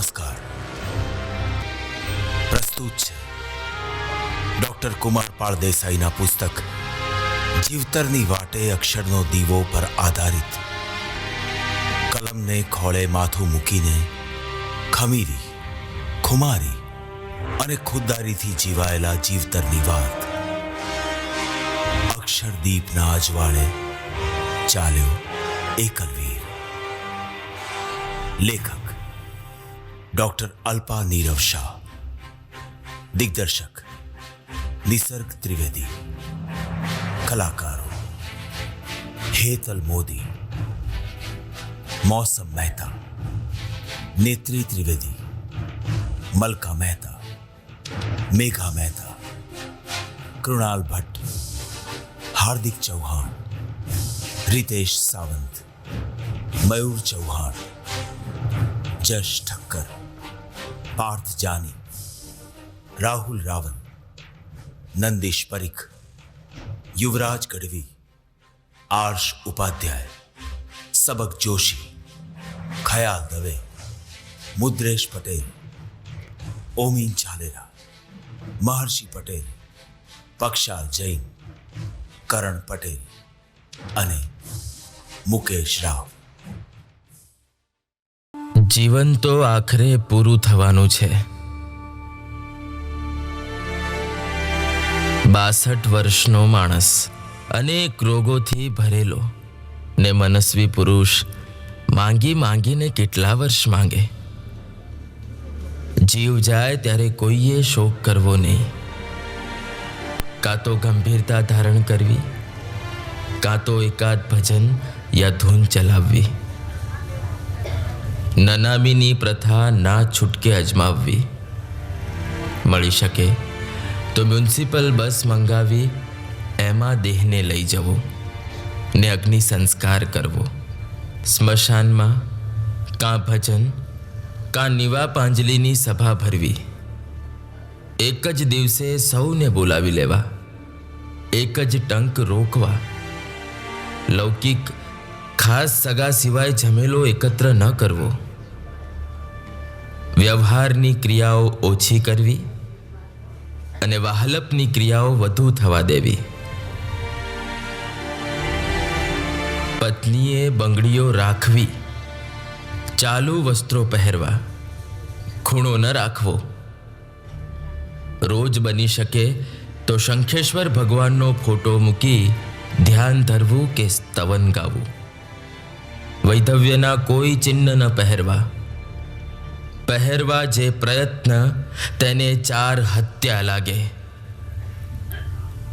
નમસ્કાર. પ્રસ્તુત છે ડોક્ટર કુમારપાળ દેસાઈના પુસ્તક જીવતરની વાટે અક્ષરનો દીવો પર આધારિત કલમને ખોળે માથું મૂકીને ખમીરી, ખુમારી અને ખુદદારીથી જીવાયેલા જીવતરની વાત. અક્ષરદીપના અજવાળે ચાલ્યો એકલવીર. લેખક ડોક્ટર અલ્પા નીરવ શાહ. દિગ્દર્શક નિસર્ગ ત્રિવેદી. કલાકારો હેતલ મોદી, મૌસમ મહેતા, નેત્રી ત્રિવેદી, મલકા મહેતા, મેઘા મહેતા, કૃણાલ ભટ્ટ, હાર્દિક ચૌહાણ, रितेश सावंत, मयूर चौहान, जश ठक्कर, पार्थ जानी, राहुल रावल, नंदीश परिख, युवराज गढ़वी, आर्ष उपाध्याय, सबक जोशी, खयाल दवे, मुद्रेश पटेल, ओमीन झालेरा, महर्षि पटेल, पक्षाल जैन, करण पटेल અને મુકેશ રાવ. જીવન તો આખરે પૂરું થવાનું છે. 62 વર્ષનો માણસ, અનેક રોગોથી ભરેલો ને મનસ્વી પુરુષ માંગી માંગીને કેટલા વર્ષ માંગે. જીવ જાય ત્યારે કોઈએ શોક કરવો નહીં. કાં તો ગંભીરતા ધારણ કરવી, કાં તો એકાદ ભજન યા ધૂન ચલાવવી. નનામીની પ્રથા ના છૂટકે અજમાવવી. મળી શકે તો મ્યુનિસિપલ બસ મંગાવી એમાં દેહને લઈ જવો ને અગ્નિ સંસ્કાર કરવો. સ્મશાનમાં કાં ભજન કાં નિવા પાંજલીની સભા ભરવી. એક જ દિવસે સૌને બોલાવી લેવા, એક જ ટંક રોકવા. લૌકિક ખાસ સગા સિવાય જમેલો એકત્ર ન કરવો. વ્યવહારની ક્રિયાઓ ઓછી કરવી અને વાહલપની ક્રિયાઓ વધુ થવા દેવી. પત્નીએ બંગડીઓ રાખવી, ચાલુ વસ્ત્રો પહેરવા, ખૂણો ન રાખવો. રોજ બની શકે તો શંખેશ્વર ભગવાનનો ફોટો મૂકી ધ્યાન ધરવું કે સ્તવન ગાવું. વૈધવ્યના કોઈ ચિહ્ન ન પહેરવા. પહેરવા જે પ્રયત્ન તેને 4 હત્યા લાગે.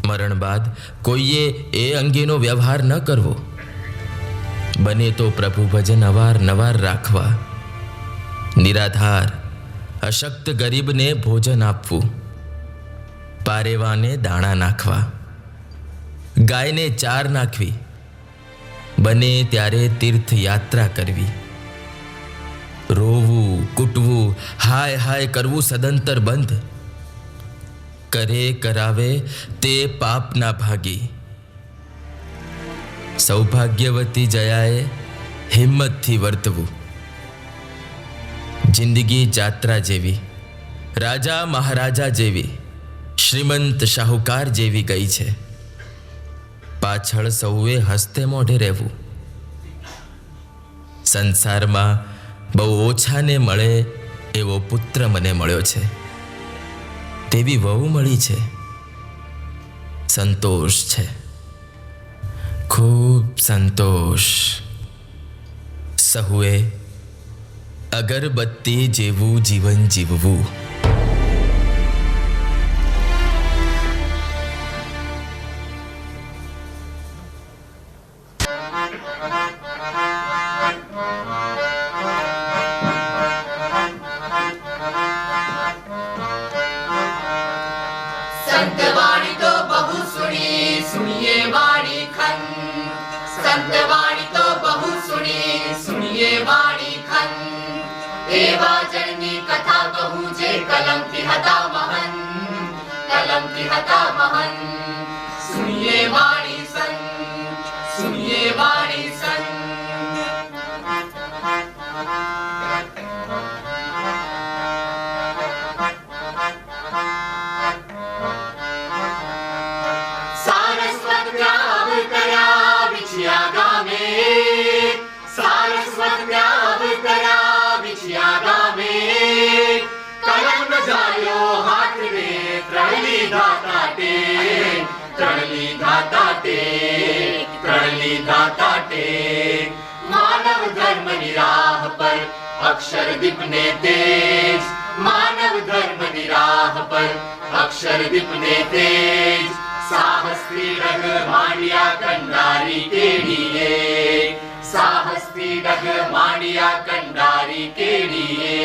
મરણ બાદ કોઈએ એ અંગેનો વ્યવહાર ન કરવો. બને તો પ્રભુ ભજન અવારનવાર રાખવા. નિરાધાર અશક્ત ગરીબને ભોજન આપવું. પારેવાને દાણા નાખવા. ગાયને ચાર નાખવી. બને ત્યારે તીર્થયાત્રા કરવી. રોવું, કૂટવું, હાય હાય કરવું સદંતર બંધ. કરે કરાવે તે પાપના ભાગી. સૌભાગ્યવતી જયાએ હિંમતથી વર્તવું. જિંદગી જાત્રા જેવી, રાજા મહારાજા જેવી, શ્રીમંત શાહુકાર જેવી ગઈ છે. પાછળ સૌએ હસ્તે મોઢે રહેવું. સંસારમાં બહુ ઓછાને મળે એવો પુત્ર મને મળ્યો છે, તેવી વહુ મળી છે. સંતોષ છે, ખૂબ સંતોષ. સહુએ અગરબત્તી જેવું જીવન જીવવું. संतवाणी तो बहु सुनी, सुनिए वाणी खन. संतवाणी तो बहु सुनी, सुनिए वाणी खन. एवा जननी कथा कहूँ जे कलम की हता महन, कलम की हता महन. सुनिए वाणी सन, सुनिए वाणी सन. લીધા ટેક, ત્રણ લીધા ટેક, ત્રણ લીધા ટેક. માનવ ધર્મની રાહ પર અક્ષરદીપ ને તેજ, માનવ ધર્મની રાહ પર અક્ષરદીપ ને તેજ. સાહસથી ડગ માંડ્યા કંડારી કેડીએ, સાહસથી ડગ માંડ્યા કંડારી કેડીએ.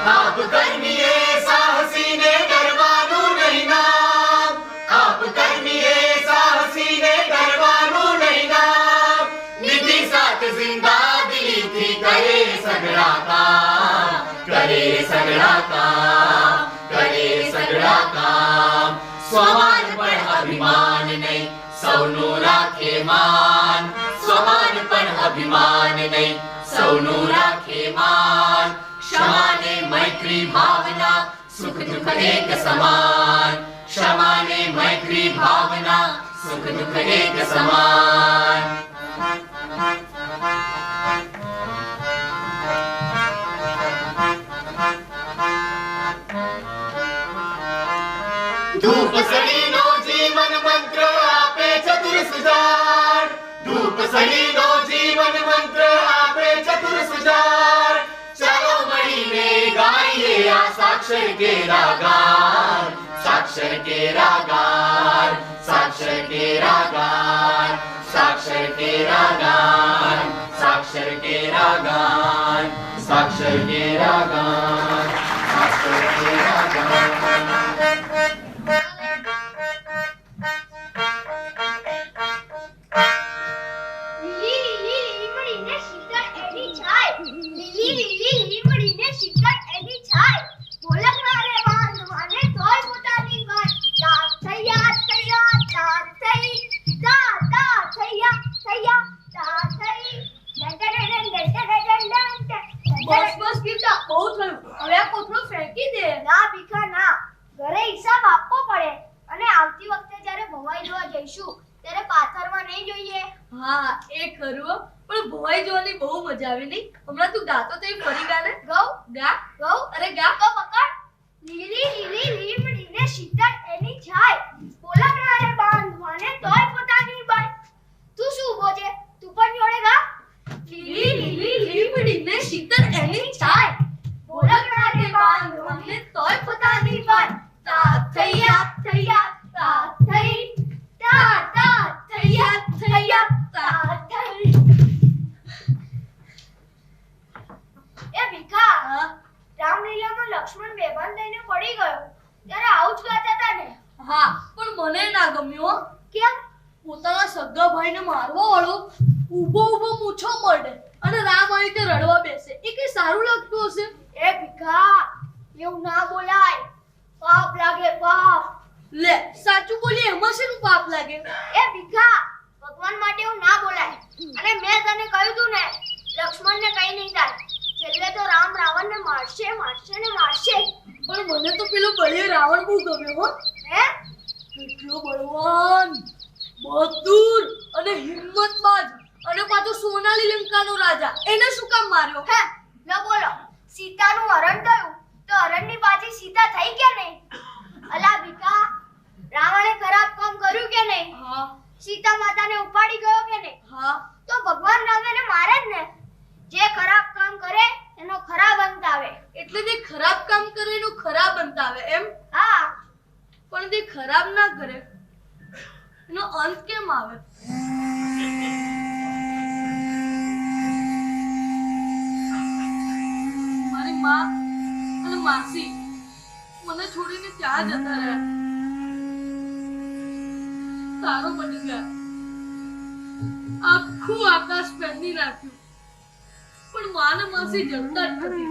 આપ કર્મીએ સાહસીને ડરવાનું નહીં નામ, આપ કર્મીએ સાહસીને ડરવાનું નહીં નામ. નિધિ સાથ જિંદા દિલીથી કરે સગળા કામ, કરે સગળા કામ, કરે સગળા કામ. સ્વમાન પણ અભિમાન નહીં, સૌનું રાખે માન, સ્વમાન પણ અભિમાન નહીં, સૌનું રાખે માન. ક્ષમા ને મૈત્રી ભાવના, સુખ દુઃખ એક સમાન, ક્ષમા ને મૈત્રી ભાવના, સુખ દુઃખ એક સમાન. ધૂપ સળીનો જીવન મંત્ર આપે ચતુર સુજાણ, ધૂપ સળીનો જીવન મંત્ર આપે ચતુર સુજાણ. ચાલો મળીને ગાઈએ આ સાક્ષર કેરા ગાન, સાક્ષર કેરા ગાન, સાક્ષર કેરા ગાન, સાક્ષર કેરા ગાન, સાક્ષર કેરા ગાન, સાક્ષર કેરા ગાન, સાક્ષર કેરા ગાન. હા એ ખરું પણ ભવાઈ જોવાની બહુ મજા આવે નહીં. હમણાં તું ગાતો તો એ ફરી ગાને. ગૌ ગા ગૌ અરે ગા તો પકડ. લીલી લીલી લીમડીને શીતળ એની છાય, પોલકડાને બાંધવાને તોય પોતાની બાય. તું શું બોજે? તું પણ જોડે ગા. લીલી લીલી લીમડીને શીતળ એની છાય, પોલકડાને બાંધવાને તોય પોતાની બાય. તા થૈયા થૈયા તા થઈ, તા તા થૈયા થૈયા તા થઈ. એ ભીખા, રામલીલામાં લક્ષ્મણ બેભાન થઈને પડી ગયો ત્યારે આવું જ ગાતા હતા ને? હા, પણ મને ના ગમ્યું. કેમ? પોતાના સગા ભાઈને મારવા વાળો ઊભો ઊભો મૂછો મળે અને રામ આવી રીતે રડવા બેસે, એ કઈ સારું લાગતું હશે? એ ભીખા, એવું ના બોલાય, પાપ લાગે પાપ. લે, સાચું બોલી એમાં શેનું પાપ લાગે? એ ભીખા, ભગવાન માટે એવું ના બોલાય. અને મેં તને કહ્યું તું ને, લક્ષ્મણને કઈ નહીં થાય, છેલ્લે તો રામ રાવણને મારશે મારશે ને મારશે. પણ મને તો પેલો બળિયો રાવણ બહુ ગમ્યો હો. હે? કેટલો બળવાન, બહાદુર અને હિંમતબાજ, અને પાછો સોનાલી લંકાનો રાજા. એને શું કામ માર્યો? હે, લો બોલો. સીતાનું હરણ થયું તો હરણની પાછી સીતા થઈ કે નહીં? અલા ભીખા, રાવણે ખરાબ કામ કર્યું કે નહીં? હા. સીતા માતાને ઉપાડી ગયો કે નહીં? હા. તો ભગવાન રામ એને મારે જ ને. જે ખરાબ કામ કરે એનો ખરાબ અંત આવે. એટલે જે ખરાબ કામ કરે એનો ખરાબ અંત આવે એમ? હા. પણ જે ખરાબ ના કરે એનો અંત કેમ આવે? મારી માં અને માસી મને છોડીને ત્યાં જતા રહ્યા, તારો બની ગયા, આખું આકાશ પહેરી નાખ્યું, પણ માને માસી જડતા જ નથી.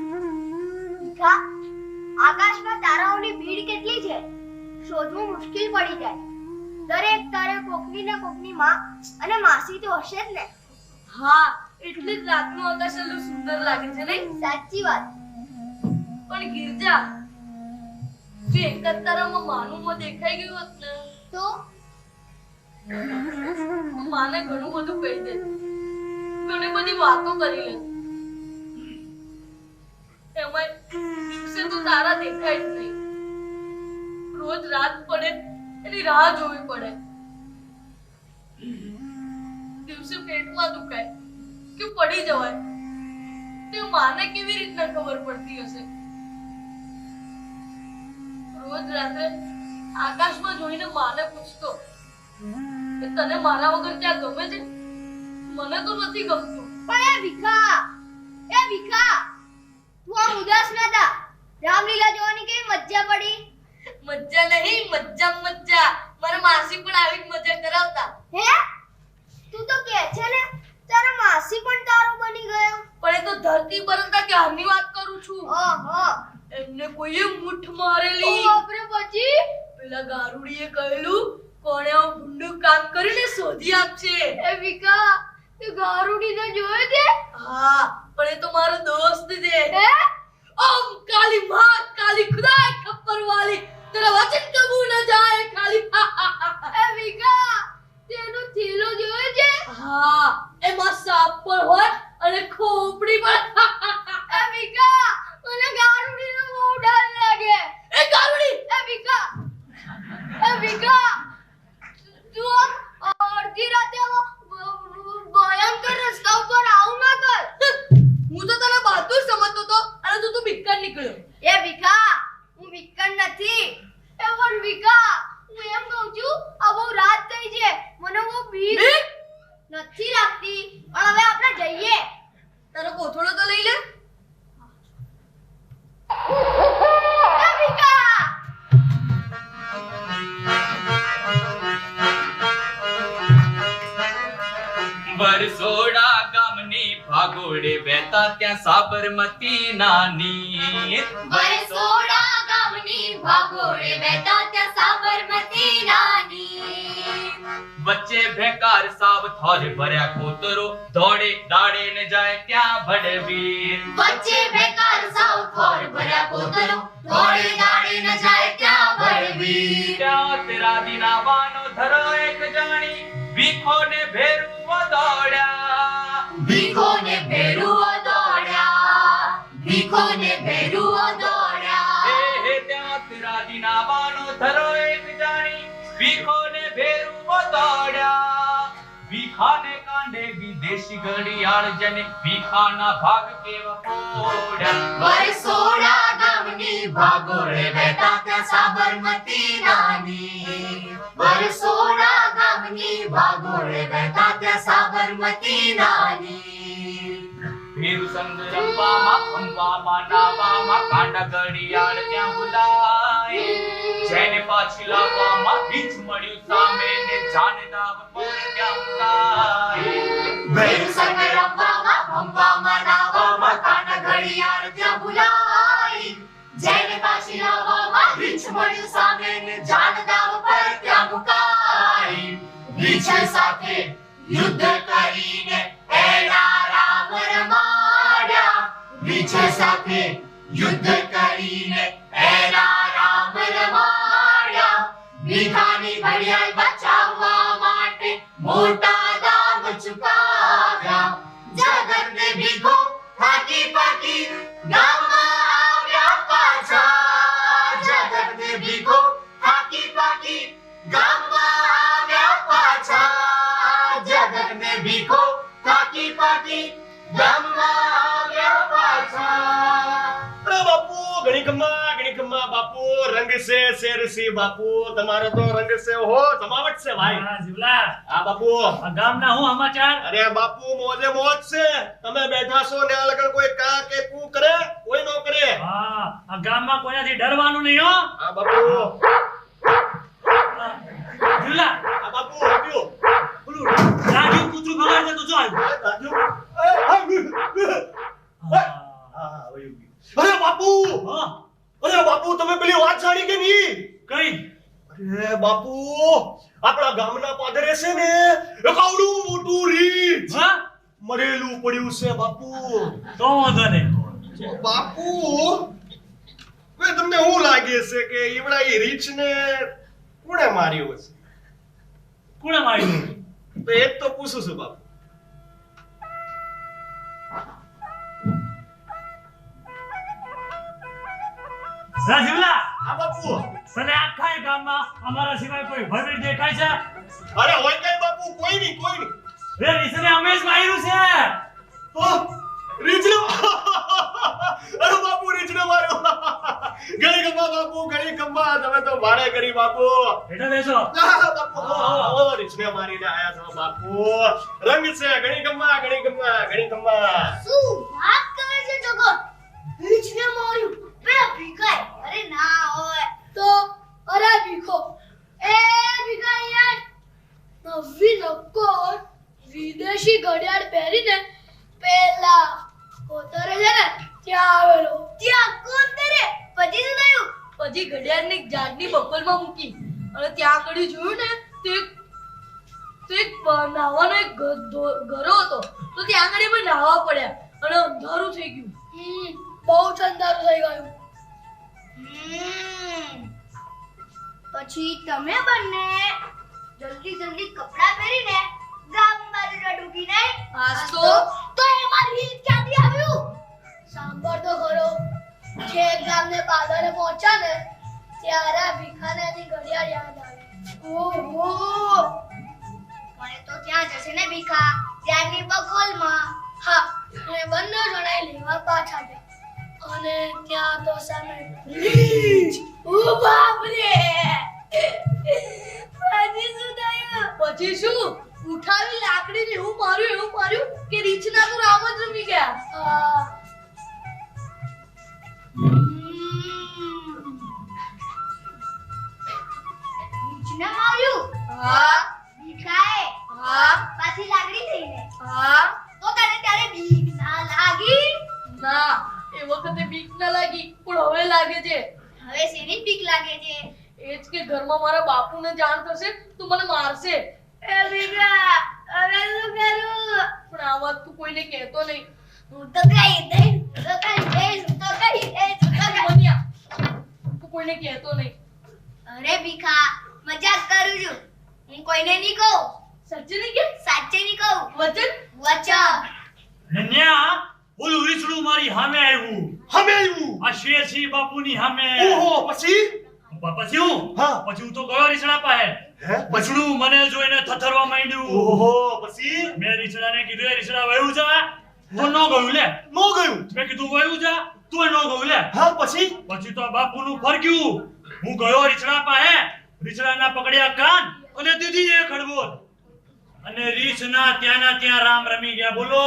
આકાશમાં તારાઓની ભીડ કેટલી છે, શોધવું મુશ્કેલ પડી જાય. દરેક તારે કોકની ને કોકની માં અને માસી તો હશે જ ને. હા, એટલે જ રાતનું આકાશ એટલું સુંદર લાગે છે નહીં? સાચી વાત. પણ ગિરજા, જો એક જ તારામાં માનું મોં દેખાઈ ગયું હોત ને માને ઘણું બધું કહી દે, ઘણી બધી વાતો કરી લે, એમાં દિવસે તો તારા દેખાય જ નહીં. રોજ રાત પડે એની રાહ જોવી પડે. દિવસે પેટમાં દુખાય કે પડી જવાય, તે માને કેવી રીતના ખબર પડતી હશે? રોજ રાત્રે આકાશમાં જોઈને માને પૂછતો કે તને મારા વગર ત્યાં ગમે છે? મને તો નથી ગમતું. પણ એ ભીખા, તું આમ ઉદાસ ના થા. રામલીલા જોવાની કેવી મજા પડી. મજા નહીં, મજા. મારા માસી પણ આવી જ મજા કરાવતા. હે, તું તો કહે છે ને તારા માસી પણ તારો બની ગયા. પણ એ તો ધરતી પર હતા ત્યારની વાત કરું છું. ઓહો, એમને કોઈએ મુઠ્ઠ મારેલી. બાપરે, પછી પેલા ગારુડીએ કહેલું કોણે આવું ભૂંડું કામ કરીને શોધી આપશે. એ ભીખા, તું ગારુડી તો જોયો છે? હા, પણ એ તો મારો દોસ્ત છે. હે, ઓમ કાલી માँ काली खुदाई खप्पर वाली तेरा वचन कबूल न जाए खाली. એ ભીખા, તેનો થેલો જોયો છે? હા, એમાં સાપ પણ હોય અને ખોપડી પણ. એ ભીખા, મને ગારુડીનો બહુ ડર લાગે. એ ગારુડી, એ ભીખા, તું આમ અડધી રાતે ભયંકર રસ્તા ઉપર આવું ના કર. હું તો તને બહાદુર સમજતો હતો અને તું ભિક્કર નીકળ્યો. એ ભીખા, હું વિકન નથી. એ પણ ભીખા, હું એમ કહું છું, આ બહુ રાત થઈ છે, મને બહુ બીક નથી લાગતી. પણ હવે આપણે જઈએ. તારો કોથળો તો લઈ લે. એ ભીખા, વરસોડા ગામની ભાગોળે વહેતા ત્યાં સાબરમતી નાની. વરસોડા ગામની ભાગોળે વહેતા ત્યાં સાબરમતી નાની. વચ્ચે ભેકાર સાવ થોર ભર્યા કોતરો દોડે દાડે ને જાય ત્યાં ભડવીર. વચ્ચે બેકાર સાવ ખોર ભર્યા કોતરો દોડે દાડે ન જાય ત્યાં બળવીર. ત્યાં તેરા દિનાવાનો ધરો એક જાણી ભીખો ને ભેરુઓ દોડ્યા. ભીખો ને ભેરુઓ દોડ્યા, ભીખો ને ભેરુઓ દોડ્યા. હે ત્યાં તેરા દિનાવાનો ધરો એક જાણી ભીખો ને ભેરુઓ દોડ્યા. ભીખાને કાંડે વિદેશી ઘડિયાળ જને ભીખાના ભાગ કેવા પોડ્યા. વરસોડા ગામની ભાગોળે વહેતા ત્યાં સાબરમતી નાની. વરસોડા ગામની ભાગોળે વહેતા ત્યાં સાબરમતી નાની. ભેરુ સંગ રમવામાં અંબામાં નાવામાં કાંડા ઘડિયાળ ત્યાં ભૂલાય. જેને પાછી લાવવામાં રીચ મળ્યું સામે ને જાન દાવ પર ત્યાં મુકાય. ભેરુ સંગ રમવામાં ભમવામાં નાવામાં કાંડા ઘડિયાળ ત્યાં ભૂલાય. જેને પાછી લાવવામાં રીછ મળ્યું સામે ને જાન દાવ પર ત્યાં મુકાય. રીછ સાથે યુદ્ધ કરીને એના રામ રમાડ્યા. રીછ સાથે યુદ્ધ કરીને એના રામ રમાડ્યા. ભીખાની ઘડિયાળ બચાવવા માટે મોટા દામ ચુકાવ્યા. જગતને ભીખો થાકી પાકી ગામમાં આવ્યા પાછા. જગતને ભીખો થાકી પાકી ગામમાં આવ્યા પાછા. જગતને ભીખો થાકી પાકી ગામમાં આવ્યા પાછા. અરે બાપુ, ગણિકમ્મા બાપુ, રંગ સે શેર સી બાપુ, તમારો તો રંગ સે હો જમાવટ છે ભાઈ. હા જીવલા, હા બાપુ. આ ગામના હું સમાચાર? અરે બાપુ, મોજે મોજ છે. તમે બેઠા છો ને આ લગન કોઈ કા કે કુ કરે, કોઈ નો કરે. હા, આ ગામમાં કોઈનાથી ડરવાનું નહીં હો. હા બાપુ. જીવલા, હા બાપુ, આપ્યો. ઓલું રાડ્યું કૂતરું ભગાડી દે તો જો આવ્યું. હા, વયું ગયું. અરે બાપુ, હા, અરે બાપુ, તમે પેલી વાત જાણી કે નહીં? કઈ? અરે બાપુ, આપણા ગામના પાદરે છે ને એક આવડું મોટું રીંછ હા, મરેલું પડ્યું છે બાપુ. તો વાંધો નહીં. બાપુ, હવે તમને શું લાગે છે કે ઈવડા એ રીંછને કોણે માર્યો છે? કોણે માર્યું તો એ જ તો પૂછું છું બાપુ. રાજુલા હા બાપુ. તને આખા ગામમાં અમારા સિવાય કોઈ ભરવીર દેખાય છે? અરે હોય કઈ બાપુ, કોઈ નહીં, કોઈ નહીં. રે રીસને અમે જ માર્યું છે. રીંછનો અરે બાપુ, રીંછનો માર્યો. ઘણી ગમ્મા બાપુ, ઘણી ગમ્મા. તમે તો ભાડે કરી બાપુ. એટલે બેસો. બાપુ રીંછને મારીને આયા છો બાપુ. રંગ છે, ઘણી ગમ્મા, ઘણી ગમ્મા, ઘણી ગમ્મા. શું વાત કરે છે જગત? રીંછને માર્યું પેલા ભીખાય? અરે ના હોય તો. અરે ભીખો, એ ભીખાય યાર, નવી નક્કોર વિદેશી ઘડિયાળ પહેરીને પેલા કોતરે છે ને ત્યાં આવેલો. ત્યાં કોતરે? પછી શું થયું? પછી ઘડિયાળને એક ઝાડની બફરમાં મૂકી અને ત્યાં આગળ જોયું ને તો એક નાવાનો એક ઘરો હતો. તો ત્યાં આગળ પણ નાહવા પડ્યા અને અંધારું થઈ ગયું. બહુ જ અંધારું થઈ ગયું. પછી તમે બંને જલ્દી જલ્દી કપડાં પહેરીને ગામ બાજુ ડૂકી નહીં? આજ તો એમાં રીત ક્યાંથી આવ્યું? સાંભળ તો ખરો, જે ગામને પાદરે પહોંચ્યા ને ત્યારે આ ભીખાનાની ઘડિયાળ યાદ આવી. ઓહો, પણ એ તો ત્યાં જશે ને ભીખા, ત્યાંની બગલમાં. હા, અને બંને જણાએ લેવા પાછા ગયા અને ત્યાં તો સામે રીંછ. ઓ બાપ રે! પછી શું થયું? પછી શું? ઉઠાવી લાકડીને એવું માર્યું કે રીંછના તો રામ જ રમી ગયા. રીંછને માર્યું? હા ભીખાએ? હા પાછી લાકડી થઈને? હા. તો તને ત્યારે બીક ના લાગી? ના, એ વખતે બીક ના લાગી, પણ હવે લાગે છે. હવે શેની બીક લાગે છે? એ જ કે ઘરમાં મારા બાપુને જાણ થશે તો મને મારશે. એ ભીખા, હવે શું કરું? પણ આ વાત તું કોઈને કહેતો નહીં. હું તો કહી દઈશ, મનિયા, તું કોઈને કહેતો નહીં. અરે ભીખા, મજાક કરું છું. હું કોઈને નહીં કહું. સાચે નહીં કે? સાચે નહીં કહું. વચન? વચન. ને ન્યા ઓલું રીછડું મારી સામે આવ્યું. અમે આવ્યું. આ શેરસિંહ બાપુની સામે. ઓહો, પછી પછી હું? હા. પછી હું તો ગયો રીછડા પાસે. હે? રીછડું મને જોઈને થથરવા માંડ્યું. ઓહો, પછી મેં રીછડાને કીધું, એ રીછડા વયું જા. તો ન ગયું લે. નો ગયું. મેં કીધું વયું જા, તોય ન ગયું લે. હા, પછી પછી તો આ બાપુનું ફરક્યું. હું ગયો રીછડા પાસે, રીછડાના પકડ્યા કાન અને દીધી એ ખડબોલ. અને રીછના ત્યાંના ત્યાં રામ રમી ગયા. બોલો.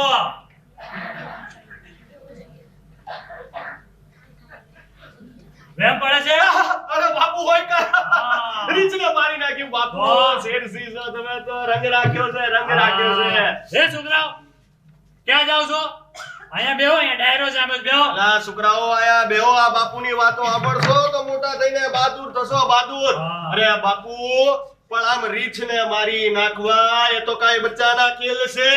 વેમ પડે છે? અરે બાપુ હોય કા હા. રીંછને મારી નાખ્યું બાપુ. વાહ. શેરસિંહ છો તમે તો. રંગ રાખ્યો છે, રંગ રાખ્યો છે. હે છોકરાઓ, ક્યાં જાવ છો? અહીંયા બેહો, અહીંયા ડાયરો સામે જ બેહો. અલા છોકરાઓ આયા બેહો. આ બાપુની વાતો સાંભળશો તો મોટા થઈને બહાદુર થશો, બહાદુર. હા. અરે બાપુ, પણ આમ રીંછને મારી નાખવા એ તો કાંઈ બચ્ચાના ખેલ છે?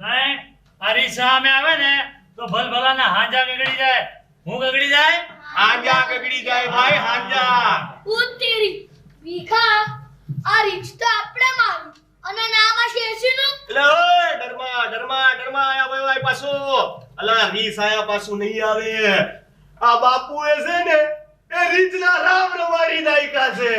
નહીં, આ રીછ સામે આવે ને તો ભલભલાના હાંજા ગગડી જાય. હું ગગડી જાય? હાંજા કગડી જાય ભાઈ, હાંજા. ઉતરી ભીખા, આ રીંછ તો આપણે માર્યું અને નામાં શેરસિંહનું. એટલે ઓય ડરમાં આયા ભાઈ પાછો. અલા રીંછ આયા પાછું નહીં આવે. આ બાપુએ છે ને એ રીંછના રામ રમાડી નાખ્યા છે.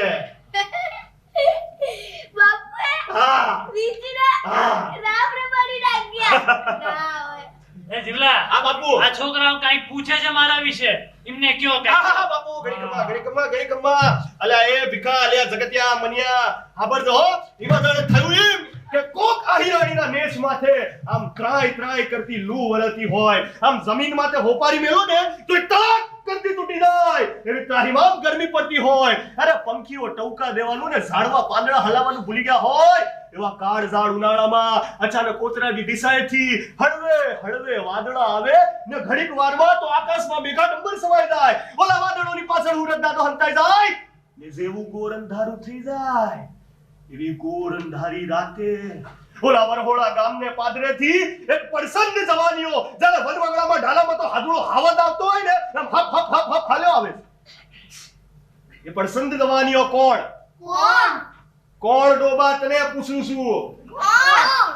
બાપુએ હા. રીંછના હા. રામ રમાડી નાખ્યા. ના હોય. એ જીવલા, આ બાપુ. આ છોકરાઓ કાંઈ પૂછે છે મારા વિશે, એમને કયો કે હા, બાપુ, ઘડી કમ્મા. અલ્યા એ ભીખા, અલ્યા જગતિયા, મનિયા, સાંભળજો હો. એમાં જાણે થયું એમ કે કોક આહિરાણીના નેસ માથે આમ ત્રાય કરતી લૂ વળતી હોય. આમ જમીન માથે હોપારી મેલો ને તો ટક કરતી તૂટી જાય. એવી ત્રાહિમામ ગરમી પડતી હોય. અરે પંખીઓ ટવકા દેવાનું ને ઝાડવા પાંદડા હલાવવાનું ભૂલી ગયા હોય. એવા કાળઝાળ ઉનાળામાં અચાનક કોતરાની દિશાએથી હળવે વાદળા આવે ને ઘડીક વારમાં તો આકાશમાં મેઘા ડંબર સમાઈ જાય. ઓલા વાદળોની પાછળ ઉરજદાદો હંતાઈ જાય ને જેવું ગોર અંધારું થઈ જાય એવી ગોર અંધારી રાતે ઓલા વરહોળા ગામને પાદરેથી એક પડસંદ જવાનીઓ જ્યારે વનવગડામાં ઢાલામાં તો હાદળો હાવદ આવતો હોય ને એમ હપ હપ હપ હપ હાલ્યો આવે. એ પડસંદ જવાનીઓ કોણ? કોણ? કોણ ડોબા તને પૂછું છું?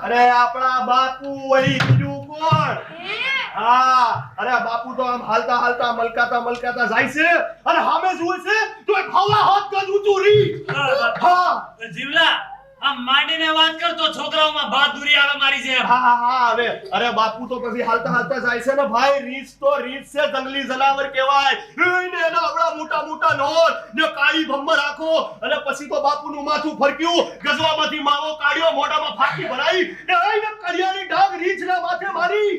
અરે આપણા બાપુ વળી બીજું કોણ? હા, અરે બાપુ તો આમ હાલતા હાલતા મલકાતા જાય છે અને સામે જુએ છે તો એક હવા હાથ કદ ઊંચું રી. હા જીવલા આમ માંડીને વાત કરતો છોકરાઓમાં બહાદુરી આવે મારી જેમ. હા હવે અરે બાપુ તો પછી હાલતા જાય છે ને ભાઈ. રીંછ છે, જંગલી જનાવર કહેવાય. એને એના આવડા મોટા નોર ને કાળી ભમ્બર આંખો અને પછી તો બાપુનું માથું ફરક્યું, ગજવામાંથી માવો કાઢ્યો, મોઢામાં ફાંકી ભરાઈ ને એને કડિયાની ડાગ રીંછના માથે મારી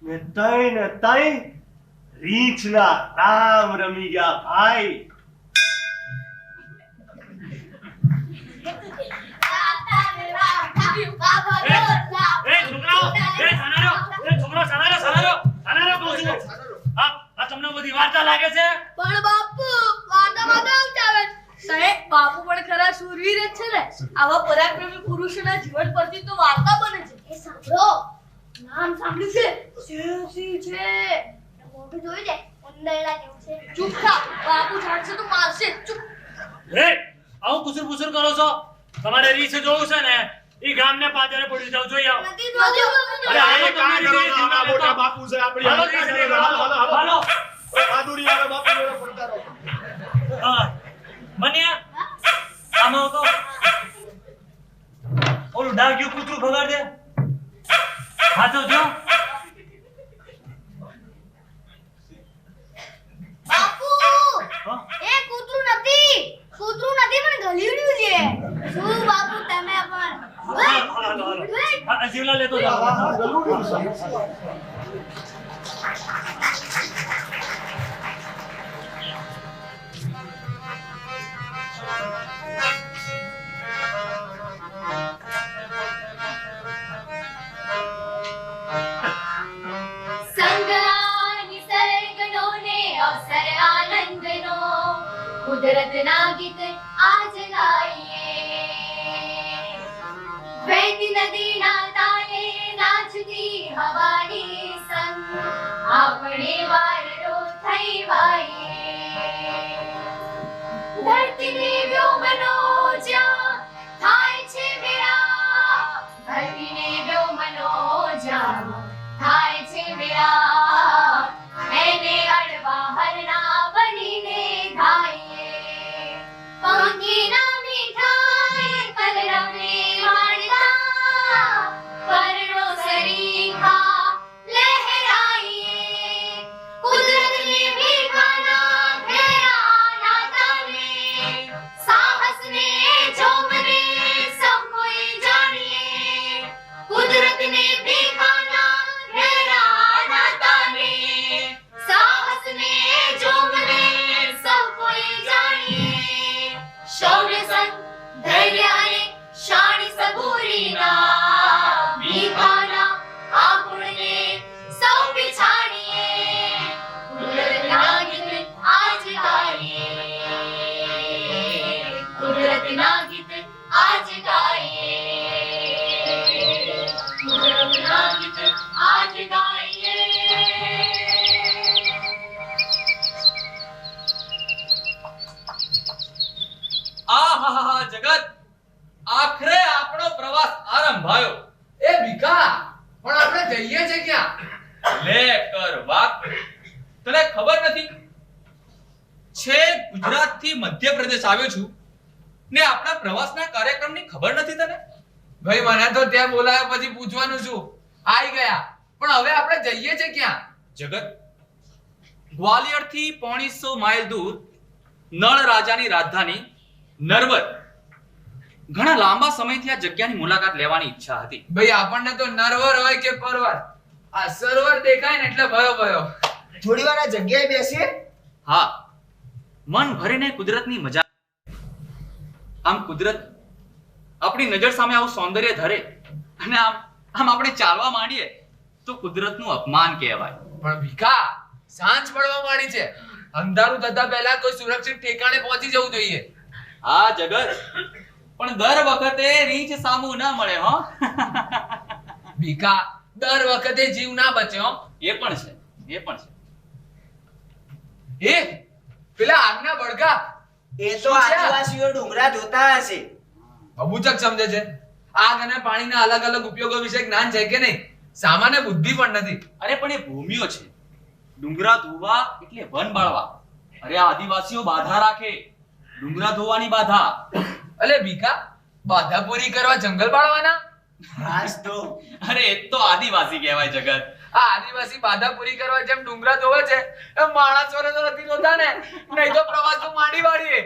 ને તઈ રીંછના રામ રમી ગયા ભાઈ. તમને બધી વાર્તા લાગે છે? પણ બાપુ વાર્તામાં તો આવું ચાલે છે. સાહેબ બાપુ પણ ખરા શૂરવીર જ છે ને. આવા પરાક્રમી પુરુષોના જીવન પરથી તો વાર્તા બને છે. એ સાંભળો, નામ સાંભળ્યું છે? શિવસિંહ છે. મોઢું જોઈ દે, ઉંદરડા જેવું છે. ચૂપ થા, બાપુ જાણશે તો મારશે. ચૂપ. આવું કુસુર કરો છો? તમારે રીછ જોવું છે ને ઈ ગામને પાદરે પડી જાવ, જોઈ આવો. નથી જોયું. અરે હાલો કાં તમારી કરો રીછ છો? આ જીવડા મોટા લેતો. બાપુ છે આપણી. હાલો રીછ લઈ જાઓ, હાલો. બહાદુરી આવે બાપુ જોડે પડતા રહો. હા મનિયા આમાં તો ઓલું ડાગ્યું કૂતરું ભગાડ દે. હા તો જો બાપુ, હા? એ કૂતરું નથી પણ ગલીડ્યું છે. શું બાપુ તમે પણ? હાલો. આ જીવલા લેતો જાઓ. હા, ગલુડિયું છે. કુદરતના ગીત આજ ગાઈએ, વહેતી નદીના તાલે નાચતી હવાની સંગ આપણે વારરો થઈ વાઈએ. ધરતીને વ્યોમનો જ્યાં થાય છે મેળા, ધરતીને વ્યોમનો જ્યાં થાય છે મેળા, એને અડવા હરણા બનીને ધાઈએ. પંખીના મીઠાઈ કલરવે વાળતા, પરણો સરીખા લહેરાઈએ. કુદરતને ભીખાના ઘેરા નાતાને, સાહસને જોમને સૌ કોઈ જાણીએ. કુદરતને ભીખાના ઘેરા નાતાને, સાહસને જોમને સૌ કોઈ જાણીએ. શૌર્ય સંગ ધૈર્ય અને શાણી સબૂરીના ભીખાના આ ગુણને સૌ પછાણીએ. કુદરતના ગીત આજ ગાઈએ, કુદરતના ગીત આજ ગાઈએ, કુદરતના ગીત આજ ગાઈએ. આહાહા જગત, આખરે આપણો પ્રવાસ આરંભાયો. એ ભીખા, પણ આપણે જઈએ છે ક્યાં? લે કર વાત, તને ખબર નથી? છેક ગુજરાતથી મધ્યપ્રદેશ આવ્યો છું ને આપણા પ્રવાસના કાર્યક્રમની ખબર નથી તને? ભાઈ મને તો ત્યાં બોલાયા પછી પૂછવાનું છું. આઈ ગયા, પણ હવે આપણે જઈએ છે ક્યાં? જગત, ગ્વાલિયરથી 500 માઇલ દૂર નળ રાજાની રાજધાની નરવર. ઘણા લાંબા સમયથી આ જગ્યાની મુલાકાત લેવાની ઈચ્છા હતી. ભાઈ આપણને તો નરવર હોય કે પરવર, આ સરોવર દેખાય ને એટલે ભયો. થોડી વાર આ જગ્યાએ બેસીએ. હા, મન ભરીને કુદરતની મજા. આમ કુદરત આપણી નજર સામે આવું સૌંદર્ય ધરે અને આમ આપણે ચાલવા માંડીએ તો કુદરતનું અપમાન કહેવાય. પણ ભીખા, સાંજ પડવા માંડી છે. અંધારું થતા પહેલા કોઈ સુરક્ષિત ઠેકાણે પહોંચી જવું જોઈએ. હા જગત, પણ દર વખતે રીંછ સામું ના મળે હો. ભીખા, દર વખતે જીવ ના બચે હો. એ પણ છે. એ પેલા આગના બળગા એ તો આદિવાસીઓ ડુંગરા જોતા હશે. બબુચક સમજે છે. આગ અને પાણીના અલગ અલગ ઉપયોગો વિશે જ્ઞાન છે કે નહીં? સામાન્ય બુદ્ધિ પણ નથી. અરે પણ એ ભૂમિઓ છે. ડુંગરા ધોવા એટલે વન બાળવા. અરે આ આદિવાસીઓ બાધા રાખે. ડુંગરા ધોવાની બાધા. અલે ભીખા, બાધા પૂરી કરવા જંગલ બાળવાના? હાસ તો અરે એ તો આદિવાસી કહેવાય જગત. આ આદિવાસી બાધા પૂરી કરવા જેમ ડુંગરા ધોવે છે એમ માણસોને તો નથી ધોતા ને. નહીં તો પ્રવાસ તો માંડી વાળીએ.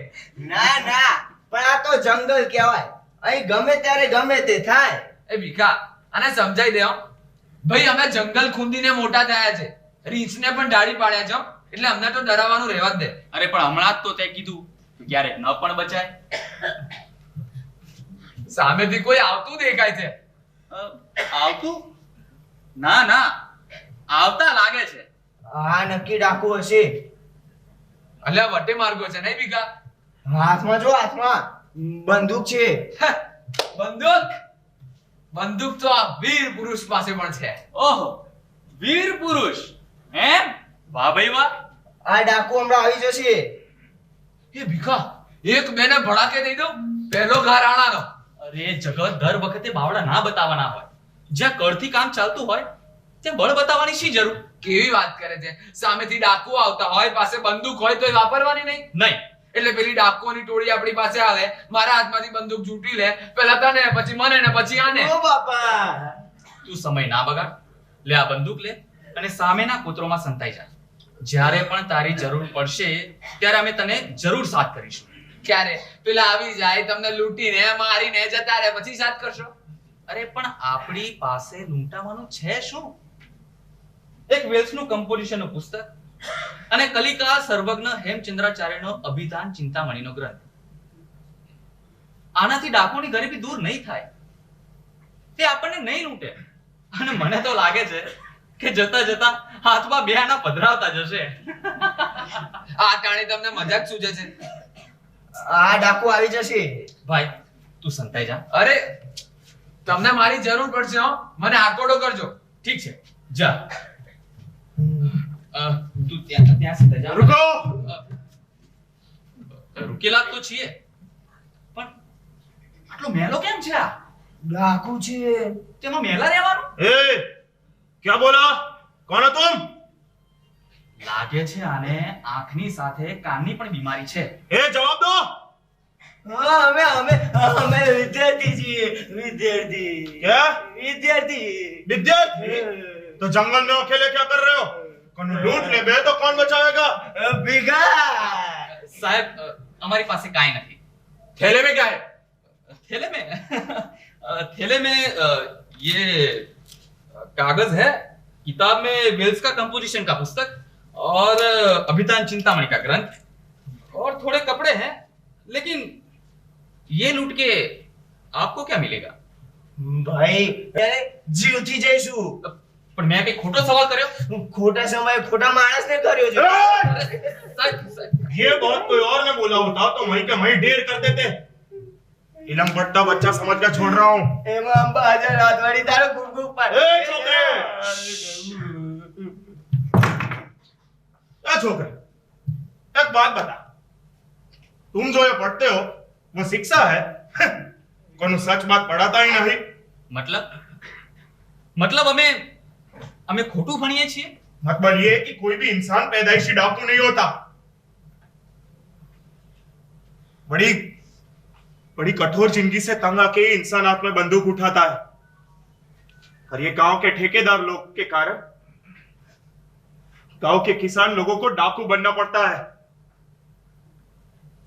ના ના, પણ આ તો જંગલ કહેવાય. અહીં ગમે ત્યારે ગમે તે થાય. એ ભીખા, આને સમજાઈ દે હો. ભાઈ અમે જંગલ ખૂંદીને મોટા થયા છે, રીંછને પણ ડાળી પાડ્યા છે હો. એટલે અમને તો ડરાવવાનું રહેવા જ દે. અરે પણ હમણાં જ તો તે કીધું કે ક્યારેક ન પણ બચાય. સામેથી કોઈ આવતું દેખાય છે. આવતું? ના ના, આવતા લાગે છે. આ નક્કી ડાકુ હશે. અલ્યા વટે માર્ગો છે નહીં ભીખા? હાથમાં જો, હાથમાં બંદૂક છે. બંદૂક? બંદૂક તો આ વીર પુરુષ પાસે પણ છે. ઓહો, વીર પુરુષ એમ? વાહ ભાઈ વાહ. આ ડાકુ હમણાં આવી જશે. એ ભીખા, એક બેને ભડાકે દઈ દો. પહેલો ઘા રાણાનો. અરે જગત, દર વખતે બાવડા ના બતાવવાના હોય. જ્યાં કળથી કામ ચાલતું હોય ત્યાં બળ બતાવવાની શી જરૂર? કેવી વાત કરે છે? સામેથી ડાકુ આવતા હોય, પાસે બંદૂક હોય તો વાપરવાની નહીં? નહીં. એટલે પેલી ડાકુઓની ટોળી આપણી પાસે આવે, મારા હાથમાંથી બંદૂક ઝૂંટી લે, પહેલા તને, પછી મને ને પછી આને. ઓ બાપા, તું સમય ના બગાડ. લે આ બંદૂક લે અને સામેના કૂતરોમાં સંતાઈ જા. જ્યારે પણ તારી જરૂર પડશે ત્યારે અમે તને જરૂર સાથ કરીશું. ક્યારે પેલા આવી જાય, તમને લૂંટીને મારીને જતા રહે, પછી સાથ કરશો? અરે પણ આપણી પાસે લૂંટાવાનું છે શું? એક વેલ્સનું કમ્પોઝિશનનું પુસ્તક અને કલિકા સર્વજ્ઞ હેમચંદ્રાચાર્યનો અભિધાન ચિંતામણીનો ગ્રંથ. આનાથી ડાકોની ગરીબી દૂર નહીં થાય. તે આપણને નહીં લૂંટે. અને મને તો લાગે છે કે જતા જતા હાથમાં બે આના પધરાવતા જશે. આ ટાણે તમને મજાક સૂજે છે? આ ડાકુ આવી જશે. ભાઈ તું સંતાઈ જા. અરે તમને મારી જરૂર પડશે હો, મને આકોડો કરજો. ઠીક છે, જા. તું ત્યાં સંતાઈ જા. રૂકો. રૂકેલા તો છીએ, પણ આટલો મેલો કેમ છે? આ ડાકુ છે. તેમાં મેલા રહેવાનું? ए क्या बोला? कौन हो तुम? લાગે છે આને આંખની સાથે કાનની પણ બીમારી છે. ए जवाब दो. હા, અમે વિદ્યાર્થી છીએ. વિદ્યાર્થી. क्या? વિદ્યાર્થી. विद्यार्थी? तो जंगल में अकेले क्या कर रहे हो? कौन लूट ले बे तो कौन बचाएगा? ભીખા. સાહેબ, અમારી પાસે કાંઈ નથી. થેલે મેં क्या है? थैले में थैले में ये कागज है, किताब में वेल्स का कंपोजिशन का पुस्तक और अभिधान चिंतामणि का ग्रंथ और थोड़े कपड़े हैं. लेकिन ये लूट के आपको क्या मिलेगा? ભાઈ, અરે જીવથી જઈશું. પણ મેં કઈ ખોટો સવાલ કર્યો? ખોટા સમયે ખોટા માણસને કર્યો છે. સાહેબ, ये बात कोई और ने बोला होता तो वहीं के वहीं ढेर कर देते. इलम पट्टा बच्चा समझ कर छोड़ रहा हूँ. એમાં અંબા હજાર હાથવાળી તારો ગુગુ પર. ए छोकरे! ए छोकरे, एक बात बता. तुम जो ये पढ़ते हो वो शिक्षा है? कौन सच बात पढ़ाता ही नहीं. मतलब અમે ખોટું ભણીએ છીએ? मतलब ये कि कोई भी इंसान पैदाइशी डाकू नहीं होता. बड़ी बड़ी कठोर जिंदगी से तंग आके ही इंसान हाथ में बंदूक उठाता है. और ये गांव के ठेकेदार लोग के कारण गांव के किसान लोगों को डाकू बनना पड़ता है.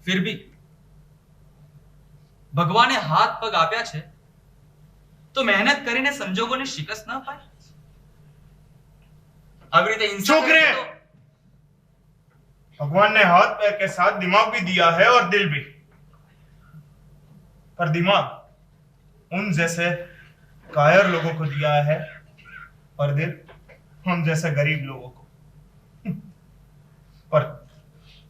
फिर भी ભગવાને હાથ પગ આપ્યા છે તો મહેનત કરીને સંજોગોને શિકસ્ત ન પાય. આવી રીતે હિંસા छोकरे! કરે તો भगवान ने हाथ पैर के साथ दिमाग भी दिया है और दिल भी. पर दिमाग उन जैसे कायर लोगों को दिया है और दिल हम जैसे गरीब लोगों को. पर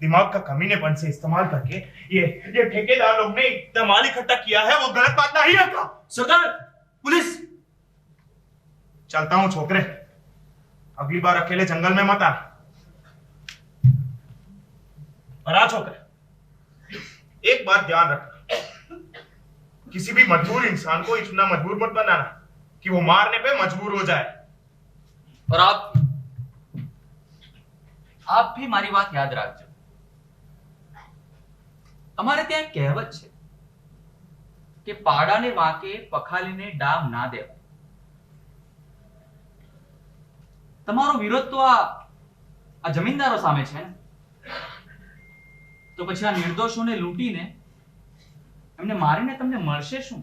दिमाग का कमीनेपन से इस्तेमाल करके ये ठेकेदार लोग ने इतना माल इकट्ठा किया है, वो गलत बात नहीं है क्या? સરદાર, पुलिस! चलता हूं छोकरे, अगली बार अकेले जंगल में मत आना. और आ छोकरे, एक बात ध्यान रखना, किसी भी मजबूर इंसान को इतना मजबूर मत बनाना कि वो मारने पे मजबूर हो जाए। और आप भी મારી વાત યાદ રાખજો। અમારે ત્યાં એક કહેવત છે કે પાડાને વાંકે પખાલીને ડામ ના દેવાય। તમારો વિરોધ તો આ જમીનદારો સામે છે ને, તો પછી આ નિર્દોષોને લૂંટીને એમને મારીને તમને મળશે શું?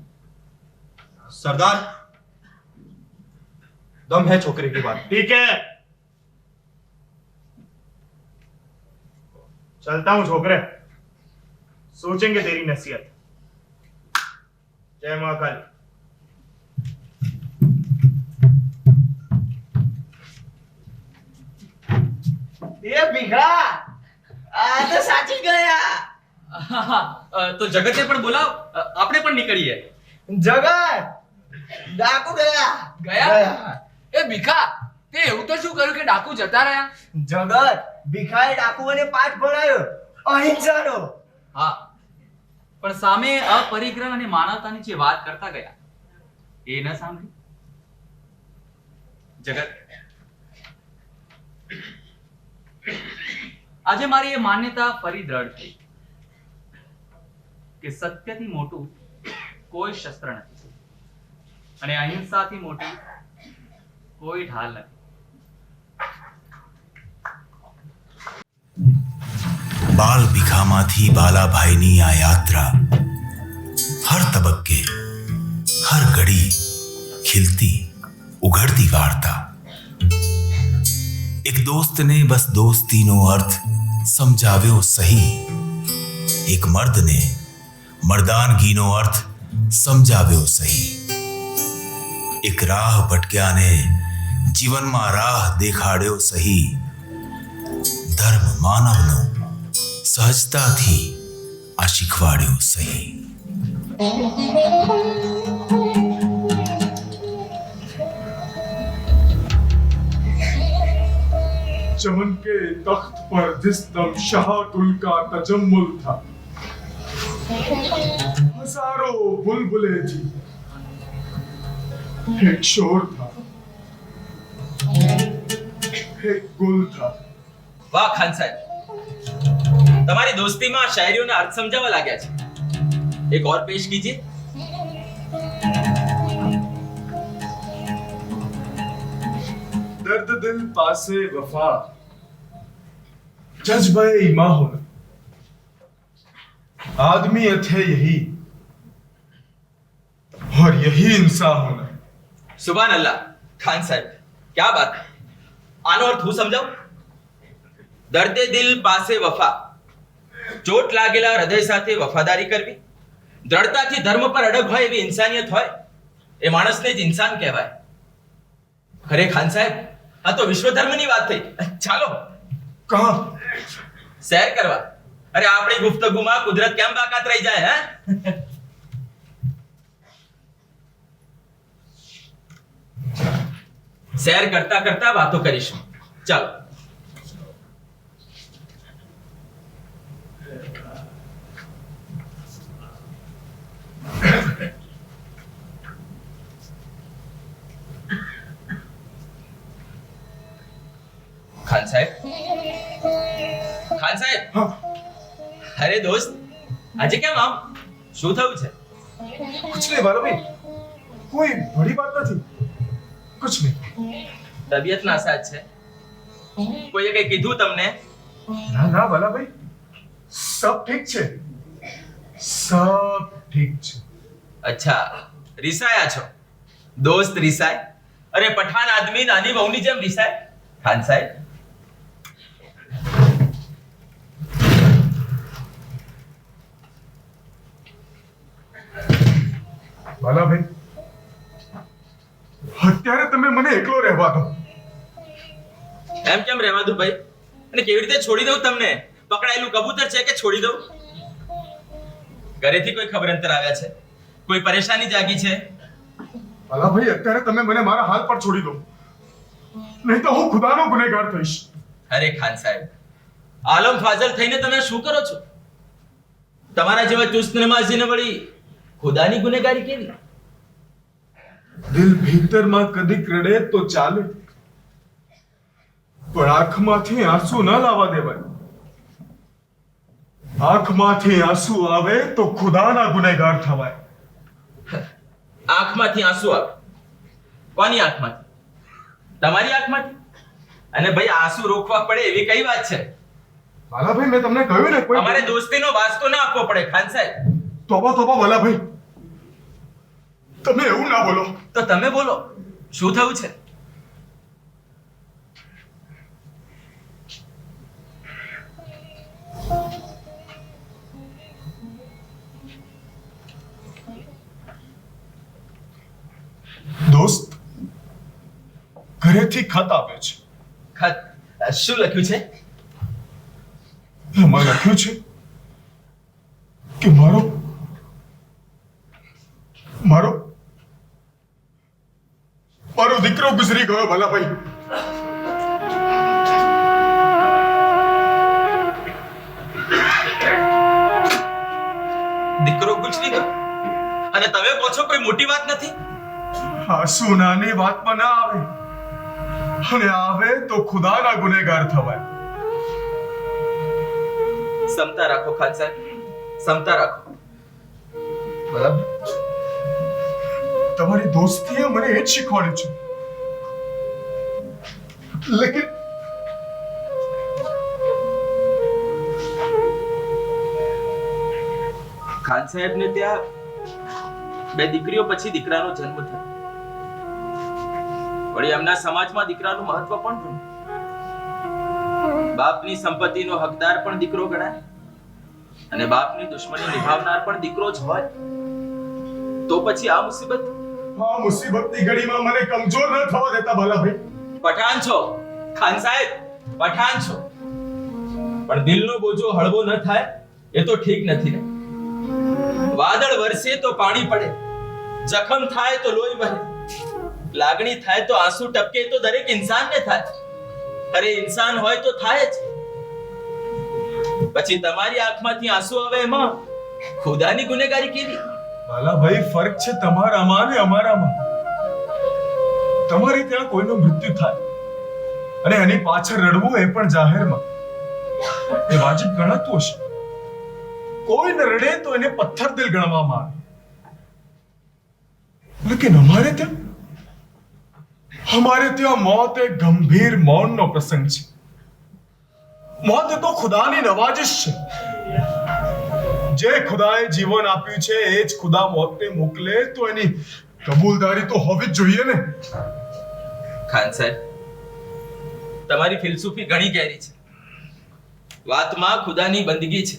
सरदार, दम है छोकरे की बात। ठीक है, चलता हूं छोकरे, सोचेंगे तेरी नसीहत। जय महाकाली। એ ભીખા આ તો સાચી ગયા। તો જગતે પણ બોલાવ, આપણે પણ નીકળીએ। જગત ડાકુ ગયા ગયા? એ ભીખા, તે એવું તો શું કર્યું કે ડાકુ જતા રહ્યા? જગત ભીખાએ ડાકુઓને પાઠ ભણાયો અહિંસાનો। હા, પણ સામે અપરિગ્રહ અને માનવતાની જે વાત કરતા ગયા એ ન સાંભળી? જગત, આજે મારી એ માન્યતા ફરી દ્રઢ થઈ કે સત્યથી મોટું કોઈ શસ્ત્ર નથી અને અહિંસાથી મોટી કોઈ ઢાલ નથી। બાલ ભીખામાંથી બાલાભાઈની આ યાત્રા હર તબક્કે હર ઘડી ખીલતી ઉઘડતી વાર્તા। એક દોસ્તને બસ દોસ્તીનો અર્થ સમજાવ્યો સહી, એક મર્દને મર્દાનગીનો અર્થ સમજાવ્યો સહી, એક રાહ ભટક્યાને જીવનમાં રાહ દેખાડ્યો સહી, ધર્મ માનવનો સહજતાથી આ શીખવાડ્યો સહી। चमन के तख्त पर जिस दम शाहकुल का तजम्मुल था, हजारों बुलबुलें थी, एक शोर था, एक गुल था। વાહ ખાન સાહેબ, તમારી દોસ્તીમાં શાયરીઓના અર્થ સમજાવવા લાગ્યા છે। એક ઓર પેશ કીજીએ। दर्द दिल पासे वफा, जज्बे ईमा होना, आदमियत है यही और यही इंसान होना। સુભાન અલ્લાહ ખાન સાહેબ, क्या बात है। આનો અર્થ હું સમજાવું? દર્દે દિલ પાસે વફા, ચોટ લાગેલા હૃદય સાથે વફાદારી કરવી, દ્રઢતાથી ધર્મ પર અડગ હોય એવી ઇન્સાનિયત હોય, એ માણસને જ ઇન્સાન કહેવાય। અરે ખાન સાહેબ, આ તો વિશ્વ ધર્મની વાત થઈ। ચાલો कहाँ? સૈર કરવા। અરે આપણી ગુફ્તગુમાં કુદરત કેમ બાકાત રહી જાય હે? સૈર કરતા કરતા વાતો કરીશું। ચાલો। ખાન સાહેબ, ખાન સાહેબ, અરે દોસ્ત, આજે કેમ આમ? શું થયું છે? कुछ नहीं बाला भाई, कोई बड़ी बात नहीं थी, कुछ नहीं। તબિયત નાસાજ છે? કોઈએ કઈ કીધું તમને? ना ना बाला भाई, सब ठीक छे, सब ठीक छे। અચ્છા, રિસાયા છો? દોસ્ત રિસાય? અરે પઠાણ આદમી નાની વહુની જેમ રિસાય? ખાન સાહેબ, बाला भाई, અત્યારે તમે મને એકલો રહેવા દો। એમ કેમ રહેવા દઉં ભાઈ? અને કેવી રીતે છોડી દઉં તમને? પકડાયેલું કબૂતર છે કે છોડી દઉં? ઘરેથી કોઈ ખબર અંતર આવ્યા છે? કોઈ પરેશાની જાગી છે? બાલા ભાઈ, અત્યારે તમે મને મારા હાલ પર છોડી દો, નહીં તો હું ખુદાનો ગુનેગાર થઈશ। અરે ખાન સાહેબ, આલમ ફાઝલ થઈને તમે શું કરો છો? તમારા જેવા ચુસ્ત નમાઝીને વળી ખુદાની ગુનેગારી કેવી? દિલ ભીતરમાં કદીક રડે તો ચાલે, પણ આંખમાંથી આંસુ ન લાવવા દેવાય. આંખમાંથી આંસુ આવે તો ખુદાના ગુનેગાર થવાય. આંખમાંથી આંસુ આવે? કોની આંખમાંથી? તમારી આંખમાંથી? અને ભાઈ આંસુ રોકવા પડે એવી કઈ વાત છે? વાલાભાઈ, મેં તમને કહ્યું ને, કોઈ અમારે દોસ્તીનો વાસ્તો ના આપવો પડે ખાન સાહેબ. તોબા તોબા વાલાભાઈ, તમે એવું ના બોલો. તો તમે બોલો, શું થયું છે? દોસ્ત ઘરેથી ખત આવે છે. ખત? શું લખ્યું છે? એમાં લખ્યું છે કે મારો દીકરો ગુજરી ગયો. ભલાભાઈ, દીકરો ગુજરી ગયો અને તમે કહો છો કોઈ મોટી વાત નથી? આંસુ નાની વાતમાં ના આવે, અને આવે તો ખુદાના ગુનેગાર થવાય. સમતા રાખો ખાન સાહેબ, સમતા રાખો. બરાબર, તમારી દોસ્તીએ મને એ જ શીખવાડ્યું છે. લેકિન ખાન સાહેબ ને ત્યાં બે દીકરીઓ પછી દીકરાનો જન્મ થયો. વળી એમના સમાજમાં દીકરાનું મહત્વ પણ ઘણું. બાપની સંપત્તિનો હકદાર પણ દીકરો ગણાય અને બાપની દુશ્મની નિભાવનાર પણ દીકરો જ હોય. તો પછી આ મુસીબતની ઘડીમાં મને કમજોર ન થવા દેતા ભલાભાઈ. પઠાણ છો ખાન સાહેબ, પઠાણ છો, પણ દિલનો બોજો હળવો ન થાય એ તો ઠીક નથી ને. વાદળ વરસે તો પાણી પડે, જખમ થાય તો લોહી વહે, લાગણી થાય તો આંસુ ટપકે તો દરેક ઇન્સાનને થાય. અરે ઇન્સાન હોય તો થાય જ. પછી તમારી આંખમાંથી આંસુ આવે એમાં ખુદાની ગુનેગારી કેવી? ભલાભાઈ, ફરક છે તમારામાં અને અમારામાં. તમારી ત્યાં કોઈનું મૃત્યુ થાય અને એની પાછળ રડવું, એ પણ જાહેરમાં, એ વાજિબ ગણાતું હશે. કોઈ ન રડે તો એને પથ્થર દિલ ગણવામાં આવે. લેકિન અમારે ત્યાં મોત એક ગંભીર મૌનનો પ્રસંગ છે. મોત તો ખુદાની નવાજિશ છે. જે ખુદાએ જીવન આપ્યું છે એ જ ખુદા મોતને મોકલે તો એની કબૂલદારી તો હોવી જ જોઈએ ને. ખાન સાહેબ, તમારી ફિલસૂફી ઘણી ગહેરી છે. વાતમાં ખુદાની બંદગી છે,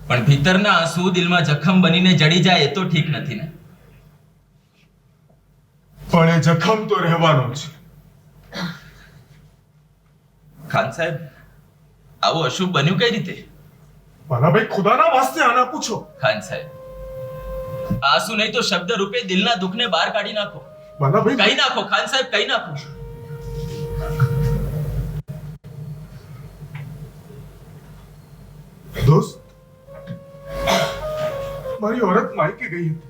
પણ ભીતરના આંસુ દિલમાં જખમ બનીને જડી જાય એ તો ઠીક નથી ને. પણ એ જખમ તો રહેવાનો છે. ખાન સાહેબ, આવું અશુભ બન્યું કઈ રીતે? ભલાભાઈ, ખુદાના વાસ્તે આના પૂછો. ખાન સાહેબ, આંસુ નહીં તો શબ્દ રૂપે દિલના દુઃખને બહાર કાઢી નાખો. ભલાભાઈ, કહી નાખો ખાન સાહેબ, કહી નાખો. દોસ્ત, મારી औरत માયકે ગઈ હતી.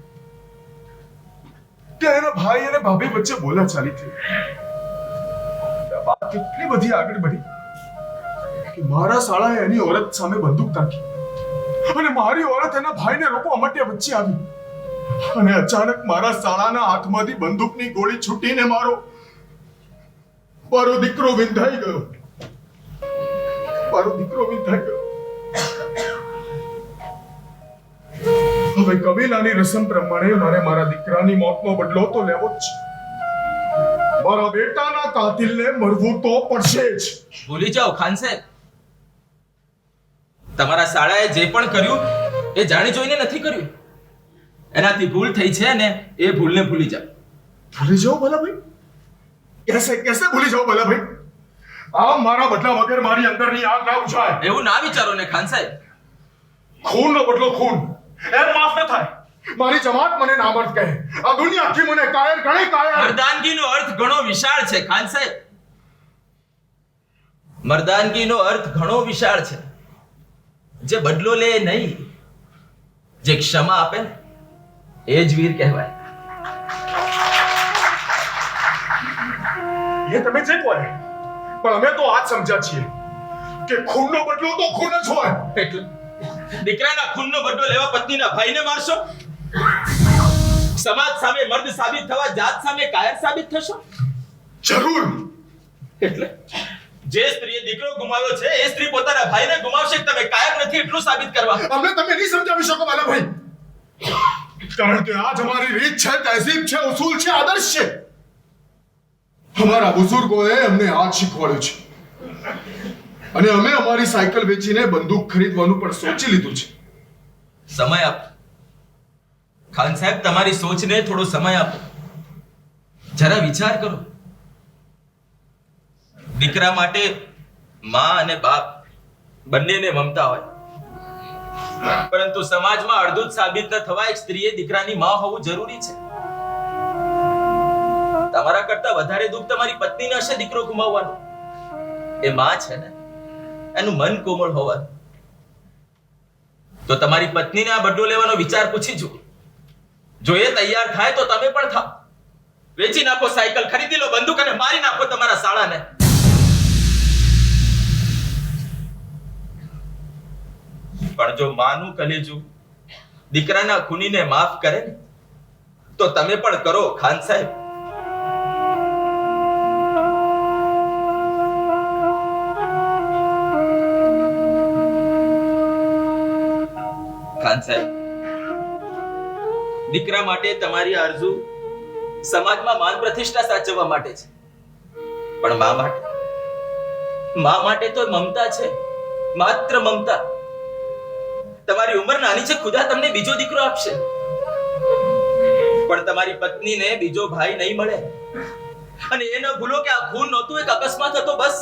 ત્યાં એના ભાઈ અને ભાભી વચ્ચે બોલાચાલી થઈ. વાત એટલી બધી આગળ વધી કે મારા સાળાએ એની औरत સામે બંદૂક તાકી અને મારી औरत એના ભાઈને રોકવા માટે વચ્ચે આવી. અને અચાનક મારા સાળાના હાથમાંથી બંદૂકની ગોળી છૂટીને મારો દીકરો વિંધાઈ ગયો. હવે કબીલાની રસમ પ્રમાણે મારે મારા દીકરાની મોતનો બદલો તો લેવો જ છે. મારા બેટાના કાતિલને મરવું તો પડશે જ. ભૂલી જાઓ ખાન સાહેબ, તમારા શાળાએ જે પણ કર્યું એ જાણી જોઈને નથી કર્યું. એનાથી ભૂલ થઈ છે ને એ ભૂલને ભૂલી જાઓ. ભૂલી જાઓ ભલાભાઈ? કેસે ભૂલી જાઓ ભલાભાઈ? આમ મારા બદલા વગર મારી અંદરની આગ ના ઉછાય. એવું ના વિચારો ને ખાન સાહેબ. ખૂનનો બદલો ખૂન એમ માફ ન થાય. મારી જમાત મને નામર્દ કહે, આ દુનિયા આખી મને કાયર ગણે. મર્દાનગીનો અર્થ ઘણો વિશાળ છે ખાન સાહેબ. મર્દાનગીનો અર્થ ઘણો વિશાળ છે. જે બદલો લે નહીં, જે ક્ષમા આપે ને એ જ વીર કહેવાય. એ તમે જે કહો ને, પણ અમે તો આજ સમજ્યા છીએ કે ખૂનનો બદલો તો ખૂન જ હોય. એટલે દીકરાના ખૂનનો બદલો લેવા પત્નીના ભાઈને મારશો? સમાજ સામે મર્દ સાબિત થવા જાત સામે કાયર સાબિત થશો? જરૂર. એટલે જે સ્ત્રીએ દીકરો ગુમાવ્યો છે એ સ્ત્રી પોતાના ભાઈને ગુમાવશે કે તમે કાયર નથી એટલું સાબિત કરવા. અમને તમે નહીં સમજાવી શકો મારા ભાઈ, કારણ કે આજ અમારી રીત છે, તહેઝીબ છે, ઉસૂલ છે, આદર્શ છે. અમારા બુઝુર્ગોએ અમને આ શીખવાડ્યું છે અને અમે અમારી સાયકલ વેચીને બંદૂક ખરીદવાનું પણ સોચી લીધું છે. સમય આપો ખાન સાહેબ, તમારી સોચને થોડો સમય આપો. જરા વિચાર કરો. દીકરા માટે માં અને બાપ બંનેને મમતા હોય, પરંતુ સમાજમાં અડધું જ સાબિત ન થવા એક સ્ત્રીએ દીકરાની માં હોવું જરૂરી છે. તમારા કરતા વધારે દુઃખ તમારી પત્નીને હશે દીકરો ગુમાવવાનું. એ માં છે ને, એનું મન કોમળ હોવાનું. તો તમારી પત્નીને આ બદલો લેવાનો વિચાર પૂછી જુઓ. જો એ તૈયાર થાય તો તમે પણ થાઓ. વેચી નાખો સાયકલ, ખરીદી લો બંદૂક અને મારી નાખો તમારા સાળાને. પણ જો માનું કલેજું દીકરાના ખૂનીને માફ કરે ને, તો તમે પણ કરો ખાન સાહેબ. ખાન સાહેબ, દીકરા માટે તમારી આરઝુ સમાજમાં માન પ્રતિષ્ઠા સાચવવા માટે છે, પણ મા માટે તો મમતા છે, માત્ર મમતા. તમારી ઉંમર નાની છે, ખુદા તમને બીજો દીકરો આપશે, પણ તમારી પત્નીને બીજો ભાઈ નહીં મળે. અને એ ન ભૂલો કે આ ખૂન નહોતું, એક અકસ્માત હતો બસ.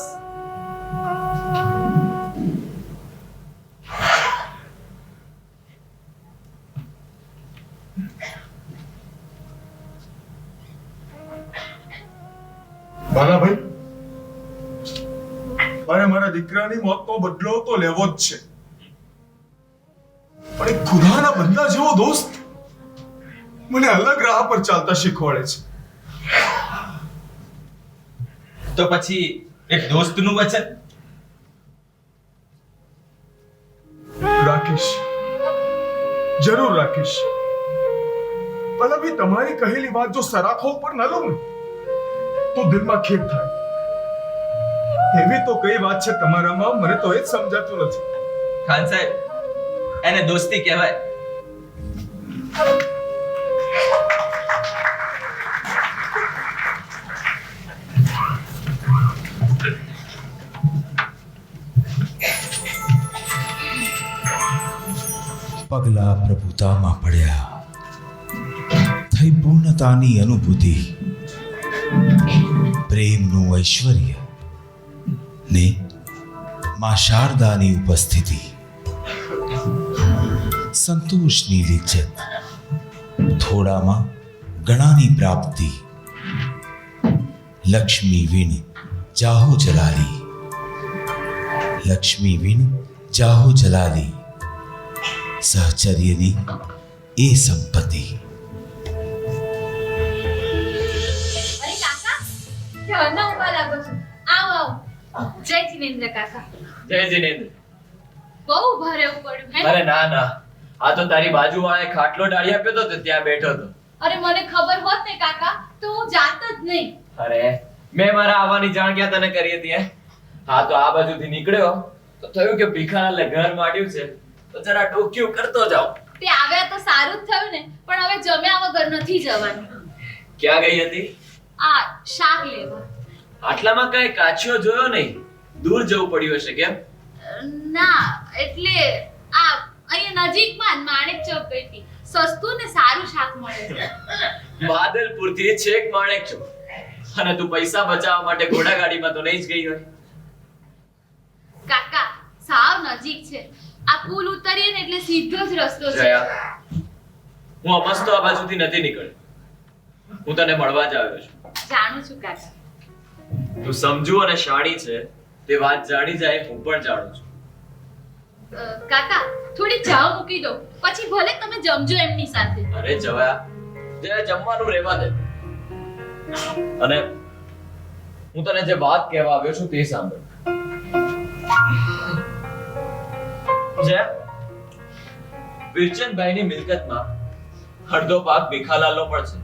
મારા ભાઈ, મારે મારા દીકરાની મોતનો બદલો તો લેવો જ છે, પણ એક ખુદાના બંદા જેવો દોસ્ત મને અલગ રાહ પર ચાલતા શીખવાડે છે. તો પછી એક દોસ્તનું વચન રાખીશ, જરૂર રાખીશ. ભલા ભી તમારી કહેલી વાત જો સરાખો ઉપર ન લઉં ને તો દિલમાં ખેદ થાય. એવી તો કઈ વાત છે તમારામાં, મને તો એ જ સમજાતું નથી. ખાન સાહેબ, એને દોસ્તી કહેવાય. પગલા પ્રભુતામાં પડ્યા, થઈ પૂર્ણતાની અનુભૂતિ, પ્રેમનું ઐશ્વર્ય ને માં શારદાની ઉપસ્થિતિ, સંતોષની લિજ્જત, થોડામાં ગણાની પ્રાપ્તિ. લક્ષ્મી વીણ જાહો જલાલી, લક્ષ્મી વીણ જાહો જલાલી, સહચર્યની એ સંપત્તિ. અરે કાકા, ક્યારના ઊભા લાગો છો? આવો આવો. જય જિનેન્દ્ર કાકા. જય જિનેન્દ્ર. બહુ ઊભા રહેવું પડ્યું હે? અરે ના ના, આ તો તારી બાજુવાળાએ ખાટલો ડાળી આપ્યો તો તે ત્યાં બેઠો હતો. અરે મને ખબર હોત ને કાકા તો હું જાત જ નહીં. અરે મેં મારા આવવાની જાણ ક્યાં તને કરી હતી હે? હા તો આ બાજુથી નીકળ્યો તો થયું કે ભીખાલાલે ઘર માંડ્યું છે તો જરા ટોક્યું કરતો જાઉં. તે આવ્યા તો સારું જ થયું ને, પણ હવે જમ્યા વગર નથી જવાનું. ક્યાં ગઈ હતી? આ શાક લેવા. આટલામાં કઈ કાચિયો જોયો નહીં, દૂર જવું પડ્યું હશે કેમ? ના એટલે આ અહીંયા નજીકમાં માણેક ચોક ગઈ હતી. સસ્તું ને સારું શાક મળે છે. બાદલપુર થી છેક માણેક છો, અને તું પૈસા બચાવવા માટે ઘોડાગાડીમાં તો નહીં જ ગઈ હોય. કાકા સાવ નજીક છે. આ પુલ ઉતરીએ ને એટલે સીધો જ રસ્તો છે. જયા, હું અમસ્તો આ બાજુથી નથી નીકળ્યો, હું તને મળવા જ આવ્યો છું. જાણું છું કાકા. તું સમજુ અને શાણી છે તે વાત જાણી જાય હું પણ જાણું છું. કાકા થોડી ચા મૂકી દો, પછી ભલે તમે જમજો એમની સાથે. અરે જવા, જે જમવાનું રહેવા દે. અને હું તને જે વાત કહેવા આવ્યો છું તે સાંભળ. જે વીરચંદભાઈની મિલકતમાં અડધો ભાગ ભીખાલાલનો પણ છે,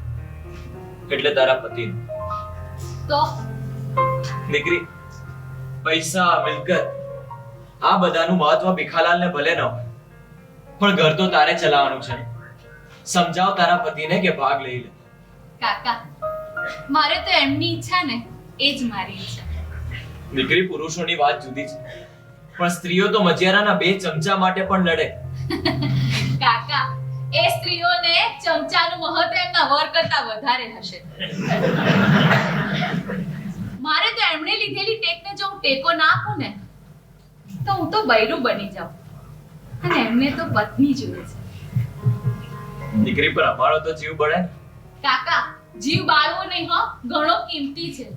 એટલે તારા પતિનો. તો દીકરી, પૈસા, મિલકત આ બધાનું મહત્વ ભીખાલાલને ભલે ન હોય, પણ ઘર તો તારે ચલાવવાનું છે. સમજાવ તારા પતિને કે ભાગ લઈ લે. કાકા મારે તો એમની ઈચ્છા ને એ જ મારી ઈચ્છા. દીકરી, પુરુષોની વાત જુદી છે, પણ સ્ત્રીઓ તો મજિયારાના 2 ચમચા માટે પણ લડે. કાકા એ સ્ત્રીઓને ચમચાનું મહત્વ એમના વર કરતા વધારે હશે. મારે તો એમણે લીધેલી ટેકને જો હું ટેકો ના આપું ને તો હું તો બૈરું બની જાઉં, અને એમને તો પત્ની જોઈએ છે. દીકરી, પર અમારો તો જીવ બળે. કાકા જીવ બાળવો નહીં હો, ઘણો કિંમતી છે.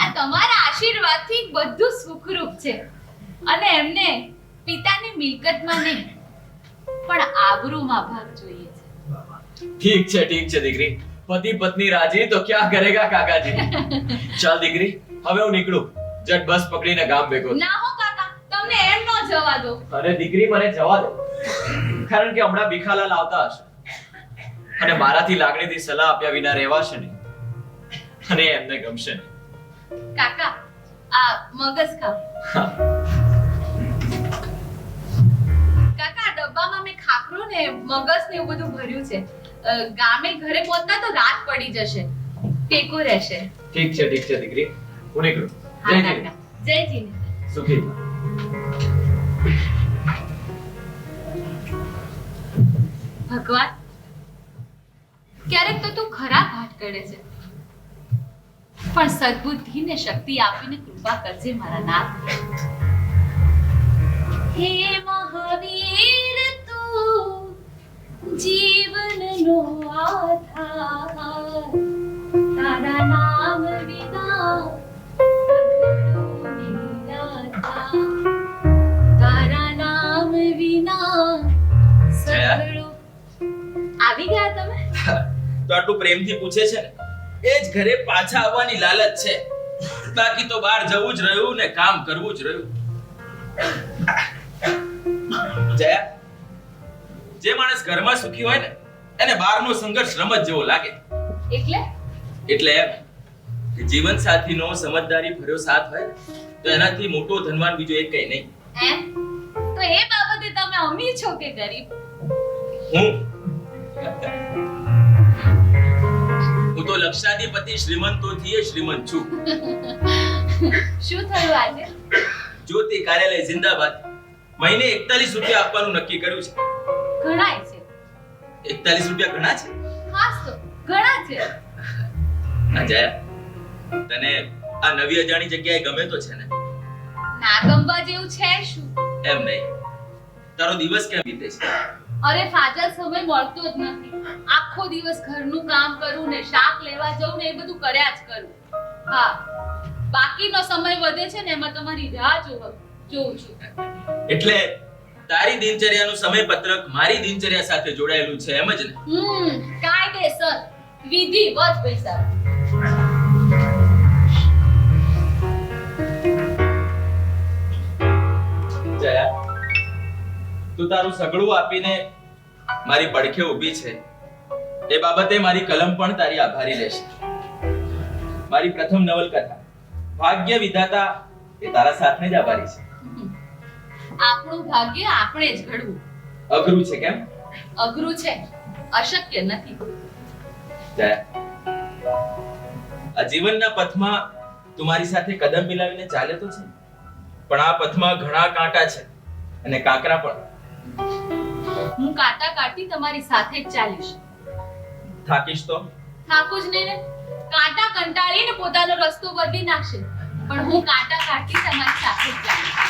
આ તમારા આશીર્વાદથી બધું સુખરૂપ છે, અને એમને પિતાની મિલકતમાં નહીં પણ આબરૂમાં ભાગ જોઈએ છે. ઠીક છે દીકરી, પતિ પત્ની રાજી તો ક્યાં કરેગા કાકાજી. ચાલ દીકરી, હવે હું નીકળું. જટ બસ પકડીને ગામ ભેગો. ના હો કાકા, તમને એમ ન જવા દો. અરે દીકરી, મને જવા દે, કારણ કે હમણાં ભીખાલાલ આવતા હશે અને મારાથી લાગણીથી સલાહ આપ્યા વિના રહેવાશે નહીં, અને એમને ગમશે નહીં. કાકા આ મગજ ખાઓ. કાકા ડબ્બામાં મેં ખાખરો ને મગજ ને એવું બધું ભર્યું છે. ગામે ઘરે પહોંચતા તો રાત પડી જશે, ટેકો રહેશે. ઠીક છે દીકરી, હું નીકળું. હા કાકા, જય જીને. સુખી થા. ભગવાન, ક્યારેક તો તું ખરા ઘાટ કરે છે, પણ સદબુદ્ધિ ને શક્તિ આપીને કૃપા કરજે મારા નાથ. હે મહાવીર તું જીવનનો આધાર, તારા નામ વિના સગળું નિરાધાર, તારા નામ વિના સગળું. આવી ગયા તમે? તો આટલું પ્રેમથી પૂછે છે ને, એ જ ઘરે પાછા આવવાની લાલચ છે. બાકી તો બહાર જવું જ રહ્યું ને કામ કરવું જ રહ્યું. જયા, જે માણસ ઘરમાં સુખી હોય ને એને બહારનો સંઘર્ષ રમત જેવો લાગે. એટલે એમ કે જીવન સાથીનો સમજદારી ભર્યો સાથ હોય તો એનાથી મોટો ધનવાન બીજો એક કઈ નહીં. એમ તો એ બાબતે તમે અમીર છો કે ગરીબ? હું તો લક્ષાધિપતિ શ્રીમંતોથી શ્રીમંત છું. શું થયું આજે? જ્યોતિ કાર્યાલય જિંદાબાદ. મહિને 41 રૂપિયા આપવાનું નક્કી કર્યું છે. ઘણાય છે. 41 રૂપિયા ઘણા છે? હાસ તો ઘણા છે. ના જયા, તને આ નવી અજાણી જગ્યાએ ગમે તો છે ને? ના ગમવા જેવું છે શું? એમ નહીં, તારો દિવસ કેમ વીતે છે? અરે ફાજલ સમય મળતો જ નથી. આખો દિવસ ઘરનું કામ કરું ને શાક લેવા જઉં ને એ બધું કર્યા જ કરું. હા, બાકીનો સમય વધે છે ને એમાં તમારી રાહ જોઉં છું. એટલે તારી દિનચર્યાનું સમયપત્રક મારી દિનચર્યા સાથે જોડાયેલું છે એમ જ ને? કાયદેસર વિધિવત પૈસા. જયા, તું તારું સગળું આપીને મારી પડખે ઊભી છે એ બાબતે મારી કલમ પણ તારી આભારી રહેશે. મારી પ્રથમ નવલકથા ભાગ્ય વિધાતા એ તારા સાથને જ આભારી છે. આપણું ભાગ્ય આપણે જ ઘડવું. અઘરું છે કેમ? અઘરું છે, અશક્ય નથી. આ જીવનના પથમાં તું મારી સાથે કદમ મિલાવીને ચાલે તો છે, પણ આ પથમાં ઘણા કાંટા છે અને કાંકરા પણ. હું કાંટા કાઢી તમારી સાથે જ ચાલીશ. થાકીશ તો? થાકું જ નહીં ને. કાંટા કંટાળીને પોતાનો રસ્તો બદલી નાખશે, પણ હું કાંટા કાઢી તમારી સાથે જ ચાલીશ.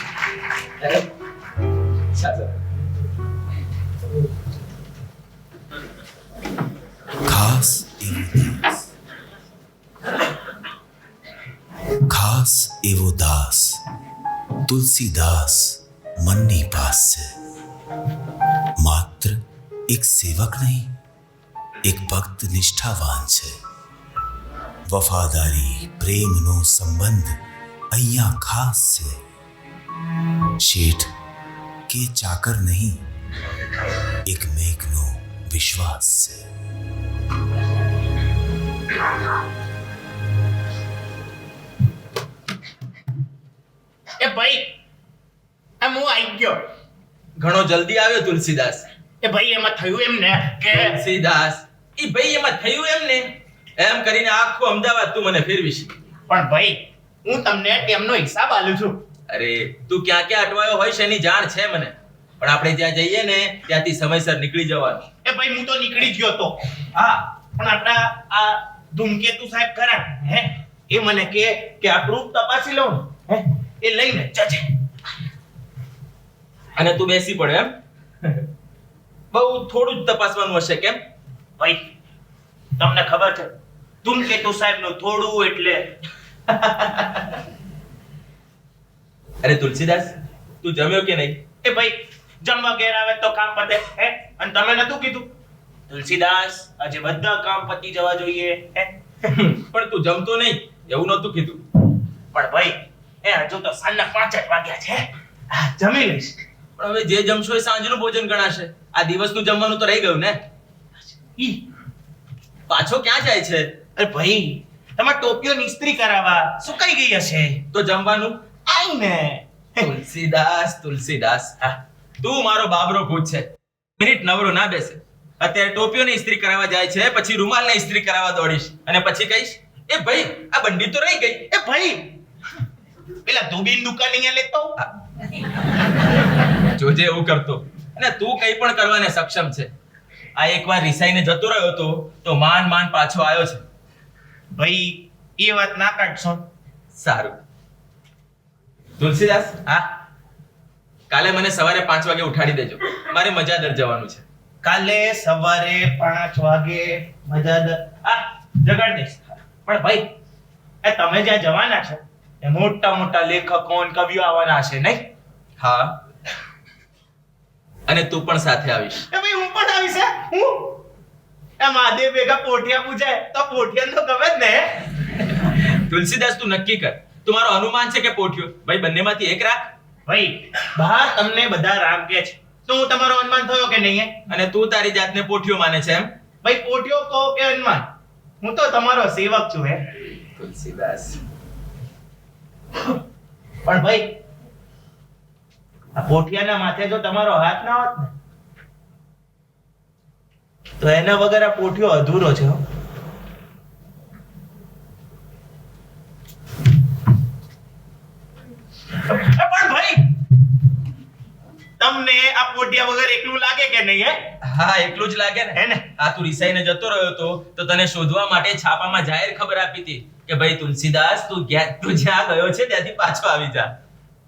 ખાસ એવો દાસ તુલસીદાસ મનની પાસ છે. માત્ર એક સેવક નહીં, એક ભક્ત નિષ્ઠાવાન છે. વફાદારી પ્રેમનો સંબંધ અહીંયા ખાસ છે. શેઠ કે ચાકર નહીં, એક મેઘનો વિશ્વાસ છે. એ ભાઈ આમ હું આવી ગયો. ઘણો જલ્દી આવ્યો તુલસીદાસ. એ ભાઈ એમાં થયું એમ ને કે તુલસીદાસ, ઈ ભાઈ એમાં થયું એમ ને એમ કરીને આખું અમદાવાદ તું મને ફેરવીશ. પણ ભાઈ હું તમને તેમનો હિસાબ આલું છું. અરે તું ક્યાં ક્યાં અટવાયો હોય છે એની જાણ છે મને, પણ આપણે ત્યાં જઈએ ને ત્યાંથી સમયસર નીકળી જવાનું. એ ભાઈ હું તો નીકળી ગયો તો. હા, પણ આપણા આ ધૂમકેતુ સાહેબ ખરા હે, એ મને કે આ પ્રૂફ તપાસી લઉં હે, એ લઈને જજે. અને તું બેસી પડે એમ? બહુ થોડું જ તપાસવાનું હશે કેમ? ભાઈ તમને ખબર છે ધૂમકેતુ સાહેબનું થોડું એટલે અરે તુલસીદાસ, તું જમ્યો કે નહીં? એ ભાઈ જમવા ઘેર આવે તો કામ પતે હે, અને તમે નતું કીધું તુલસીદાસ આજે બધા કામ પતી જવા જોઈએ હે? પણ તું જમતો નહીં એવું નતું કીધું. પણ ભાઈ એ હજુ તો સાંજના 5 જ વાગ્યા છે. હા, જમી લઈશ. પણ હવે જે જમશો એ સાંજનું ભોજન ગણાશે. આ દિવસનું જમવાનું તો રહી ગયું ને. ઈ પાછો ક્યાં જાય છે? અરે ભાઈ તમાર ટોપીઓ ઇસ્ત્રી કરાવવા સુકાઈ ગઈ હશે તો જમવાનું આઈને. તુલસીદાસ, તુલસીદાસ, હા, તું મારો બાબરો ભૂત છે. મિનિટ નવરો ના બેસે. અત્યારે ટોપીઓને ઇસ્ત્રી કરાવવા જાય છે, પછી રૂમાલને ઇસ્ત્રી કરાવવા દોડીશ, અને પછી કહીશ એ ભાઈ આ બંડી તો રહી ગઈ. એ ભાઈ પેલા ધોબીન દુકાન અહીંયા લેતો જોજે એવું કરતો. અને તું કંઈ પણ કરવાને સક્ષમ છે. આ એકવાર રિસાઈને જતો રહ્યો તો માન પાછો આવ્યો છે. ભાઈ એ વાત ના કાઢશો. સારું તુલસીદાસ, હા, કાલે મને સવારે 5 વાગે ઉઠાડી દેજો. મારે મજાદર જવાનું છે. કાલે સવારે 5 વાગે મજાદર જગાડ દઈશ. પણ ભાઈ એ તમે જ્યાં જવાના છો એ મોટા મોટા લેખકો અને કવિઓ આવવાના હશે નહીં? હા, અને તું પણ સાથે આવીશ. એ ભાઈ હું પણ આવીશ. હું એ મહાદેવ ભેગા પોઠિયા પૂજાય તો પોઠિયા તો ગમે જ ને. તુલસીદાસ, તું નક્કી કર. તું મારો અનુમાન છે કે પોઠિયો? ભાઈ બંનેમાંથી એક રાખ. ભાઈ બહાર તમને બધા રામ કે છે તો હું તમારો અનુમાન થયો કે નહીં? અને તું તારી જાતને પોઠિયો માને છે એમ? ભાઈ પોઠિયો કહો કે અનુમાન, હું તો તમારો સેવક છું હે તુલસીદાસ. પણ ભાઈ આ પોઠિયાના માથે જો તમારો હાથ ના હોત ને તો એના વગર આ પોઠિયો અધૂરો છે હો. પણ ભાઈ તમને આ પોઠિયા વગર એકલું લાગે કે નહીં હે? હા, એકલું જ લાગે ને. હે ને? આ તું રિસાઈને જતો રહ્યો તો તને શોધવા માટે છાપામાં જાહેર ખબર આપી હતી કે ભાઈ તુલસીદાસ, તું જ્યાં ગયો છે ત્યાંથી પાછો આવી જા.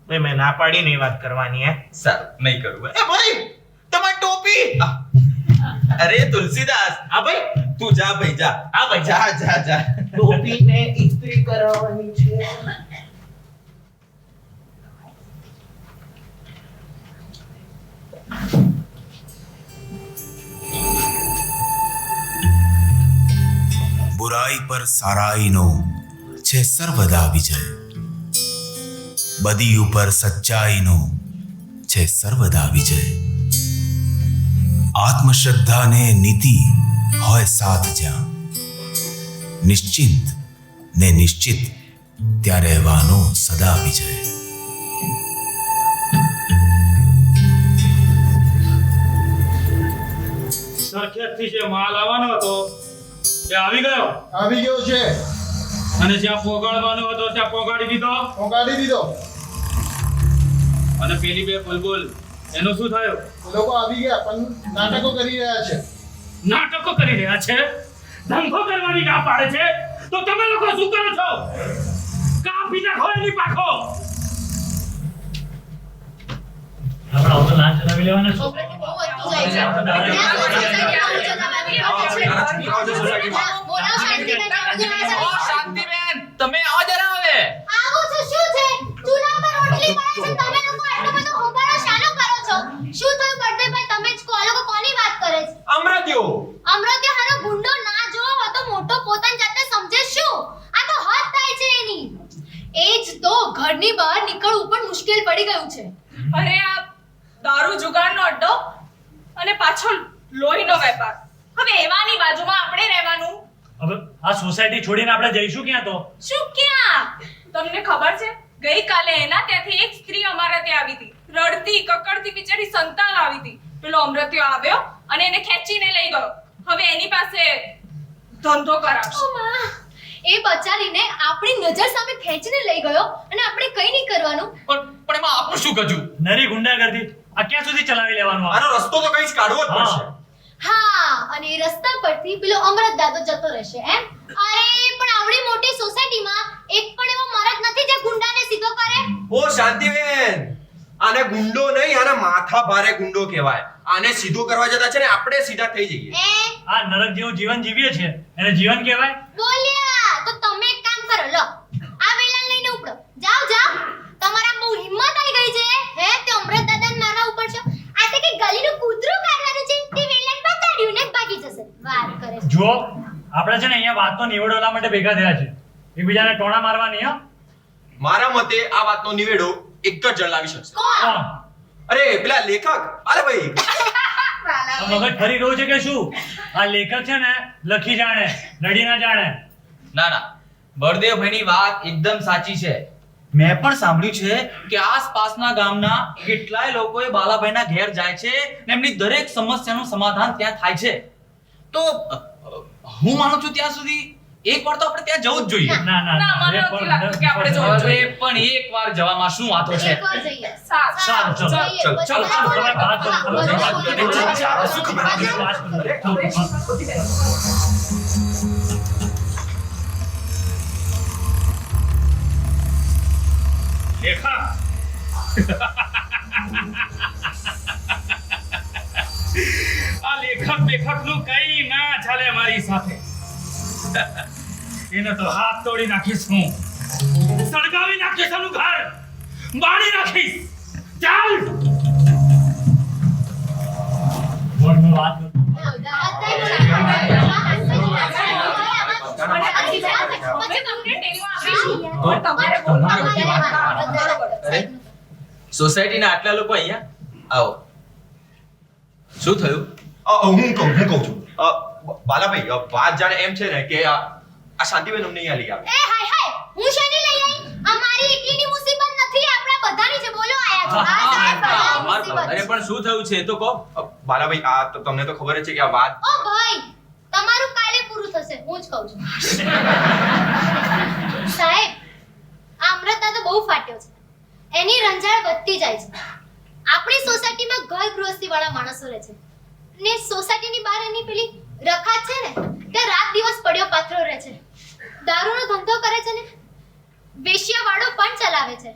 ભાઈ મેં ના પાડી નહીં વાત કરવાની હે. સારું, નહીં કરું. એ ભાઈ તમારી ટોપી. અરે તુલસીદાસ, હા ભાઈ તું જા ભાઈ, જા. હા ભાઈ જા જા જા. ટોપીને ઇસ્ત્રી કરાવવાની છે. બુરાઈ પર સારાઈનો છે સર્વદા વિજય. બદી ઉપર સચ્ચાઈનો છે સર્વદા વિજય. આત્મશ્રદ્ધાને નીતિ હોય સાથ જ્યાં, નિશ્ચિંત ને નિશ્ચિત ત્યાં રહેવાનો સદા વિજય. સરખેજથી જે માલ આવવાનો હતો એ આવી ગયો છે. અને જ્યાં પોગાડવાનો હતો ત્યાં પોગાડી દીધો. અને પેલી બે બુલબુલ એનું શું થયું? લોકો આવી ગયા પણ નાટકો કરી રહ્યા છે. નાટકો કરી રહ્યા છે? ધંધો કરવાની ના પાડે છે તો તમે લોકો શું કરો છો? કાપી નાખો એની પાખો. આપણા ઓટો લાંચ ચલાવી લેવાના છો. શાંતિબેન, તમે આવો જરા હવે. આવું છે શું છે? ચૂલા પર રોટલી બને છે તમે લોકો એટલો બધો હોબાળો શાનો કરો છો? શું થયું બર્થડે એ જ તો ઘરની બહાર નીકળવું પણ મુશ્કેલ પડી ગયું છે. અરે આ દારૂ જુગારનો અડ્ડો અને પાછો લોહીનો વેપાર. હવે એવાની બાજુમાં આપણે રહેવાનું. હવે આ સોસાયટી છોડીને આપણે જઈશું ક્યાં તો? શું ક્યાં? તમને ખબર છે ગઈકાલે એના ત્યાંથી એક સ્ત્રી અમારા ત્યાં આવી હતી. રડતી કકડતી બિચારી સંતાન આવી હતી. પેલો અમૃત્યો આવ્યો અને એને ખેંચીને લઈ ગયો. હવે એની પાસે ધંધો કરાવશે. એ બચારીને આપણી નજર સામે ખેંચીને લઈ ગયો અને આપણે કંઈ નહીં કરવાનું. પણ એમાં આપણું શું ગજુ? નરી ગુંડાગર્દી આ ક્યાં સુધી ચલાવી લેવાનું? આનો રસ્તો તો કંઈક કાઢવો જ પડશે. હા, અને એ રસ્તા પરથી પેલો અમરત દાદો જતો રહેશે એમ? અરે પણ આવડી મોટી સોસાયટીમાં એક પણ એવો મરદ નથી જે ગુંડાને સીધો કરે. ઓ શાંતિબેન, આને ગુંડો નહીં, આને માથા ભારે ગુંડો કહેવાય. આને સીધો કરવા જતા છે ને આપણે સીધા થઈ જઈએ. આ નરક જેવું જીવન જીવીએ છીએ એને જીવન કહેવાય? બોલ્યા તો તમે એક કામ કરો, લો આ વેલણ લઈને ઉપડો. જાઓ જાઓ, તમારા બહુ હિંમત આવી ગઈ છે હે તે અમરત દાદાને મારવા ઉપર છો. આ તે કે ગલીનું કૂતરું કાઢવાનું છે તે વેલણ બતાડ્યું ને ભાગી જશે. વાર કરે છે. જો આપણે છે ને અહીંયા વાતનો નિવેડો માટે ભેગા થયા છે, એકબીજાને ટોણા મારવા નહીં. હા, મારા મતે આ વાતનો નિવેડો એક જ જણ લાવી શકશે. કોણ? અરે પેલા લેખક. અરે ભાઈ આ મગજ ફરી રહ્યું છે કે શું? આ લેખક છે ને લખી જાણે, રડી ના જાણે. ના ના, બળદેવભાઈની વાત એકદમ સાચી છે. મેં પણ સાંભળ્યું છે કે આસપાસના ગામના કેટલાય લોકોએ બાલાભાઈના ઘેર જાય છે ને એમની દરેક સમસ્યાનું સમાધાન ત્યાં થાય છે. તો હું માનું છું ત્યાં સુધી એકવાર તો આપણે ત્યાં જવું જ જોઈએ. ના ના ના, મને નથી લાગતું કે આપણે જવું અરે પણ એકવાર જવામાં શું વાતો છે? એકવાર જઈએ. સારું, ચલો, જઈએ. ચલો, પછી ચલો, ચલો, આપણે વાત કરો, બધું વાત શોધી કરો. કાઢીએ. શું ખબર લેખા આ લેખક નું કઈ ના ચાલે મારી સાથે. એને તો હાથ તોડી નાખીશ, હું સળગાવી નાખીશ, એનું ઘર બાળી નાખીશ. ચાલ બોલ, મેં વાત કરું. અમે તમને ટેકો આપીશું. પણ તમારે બોલવાનું. સોસાયટીના આટલા લોકો અહીંયા આવો. શું થયું? હું કહું છું. બાલાભાઈ, વાત જાણે એમ છે ને કે આ શાંતિબેન અમને અહીંયા લઈ આવે. એ હાય હાય, હું શેની લઈ આવી? અમારી એકલીની મુસીબત નથી, આપણા બધાની છે. બોલો આયા છો. આ સાહેબ બધાની મુસીબત અરે છે. પણ શું થયું છે એ તો કહો. બાલાભાઈ, આ તો તમને તો ખબર જ છે કે આ વાત ઓ ભાઈ, તમારું કાલે પૂરું થશે, હું જ કહું છું. સાહેબ, આ અમૃત દાદો બહુ ફાટ્યો છે. એની રંજાળ વધતી જાય છે. આપણી સોસાયટીમાં ઘર ગૃહસ્થી વાળા માણસો રહે છે ને સોસાયટીની બહાર એની પેલી રખાત છે ને તે રાત દિવસ પડ્યો પાથરો રહે છે. દારૂનો ધંધો કરે છે ને વેશ્યાવાળો પણ ચલાવે છે.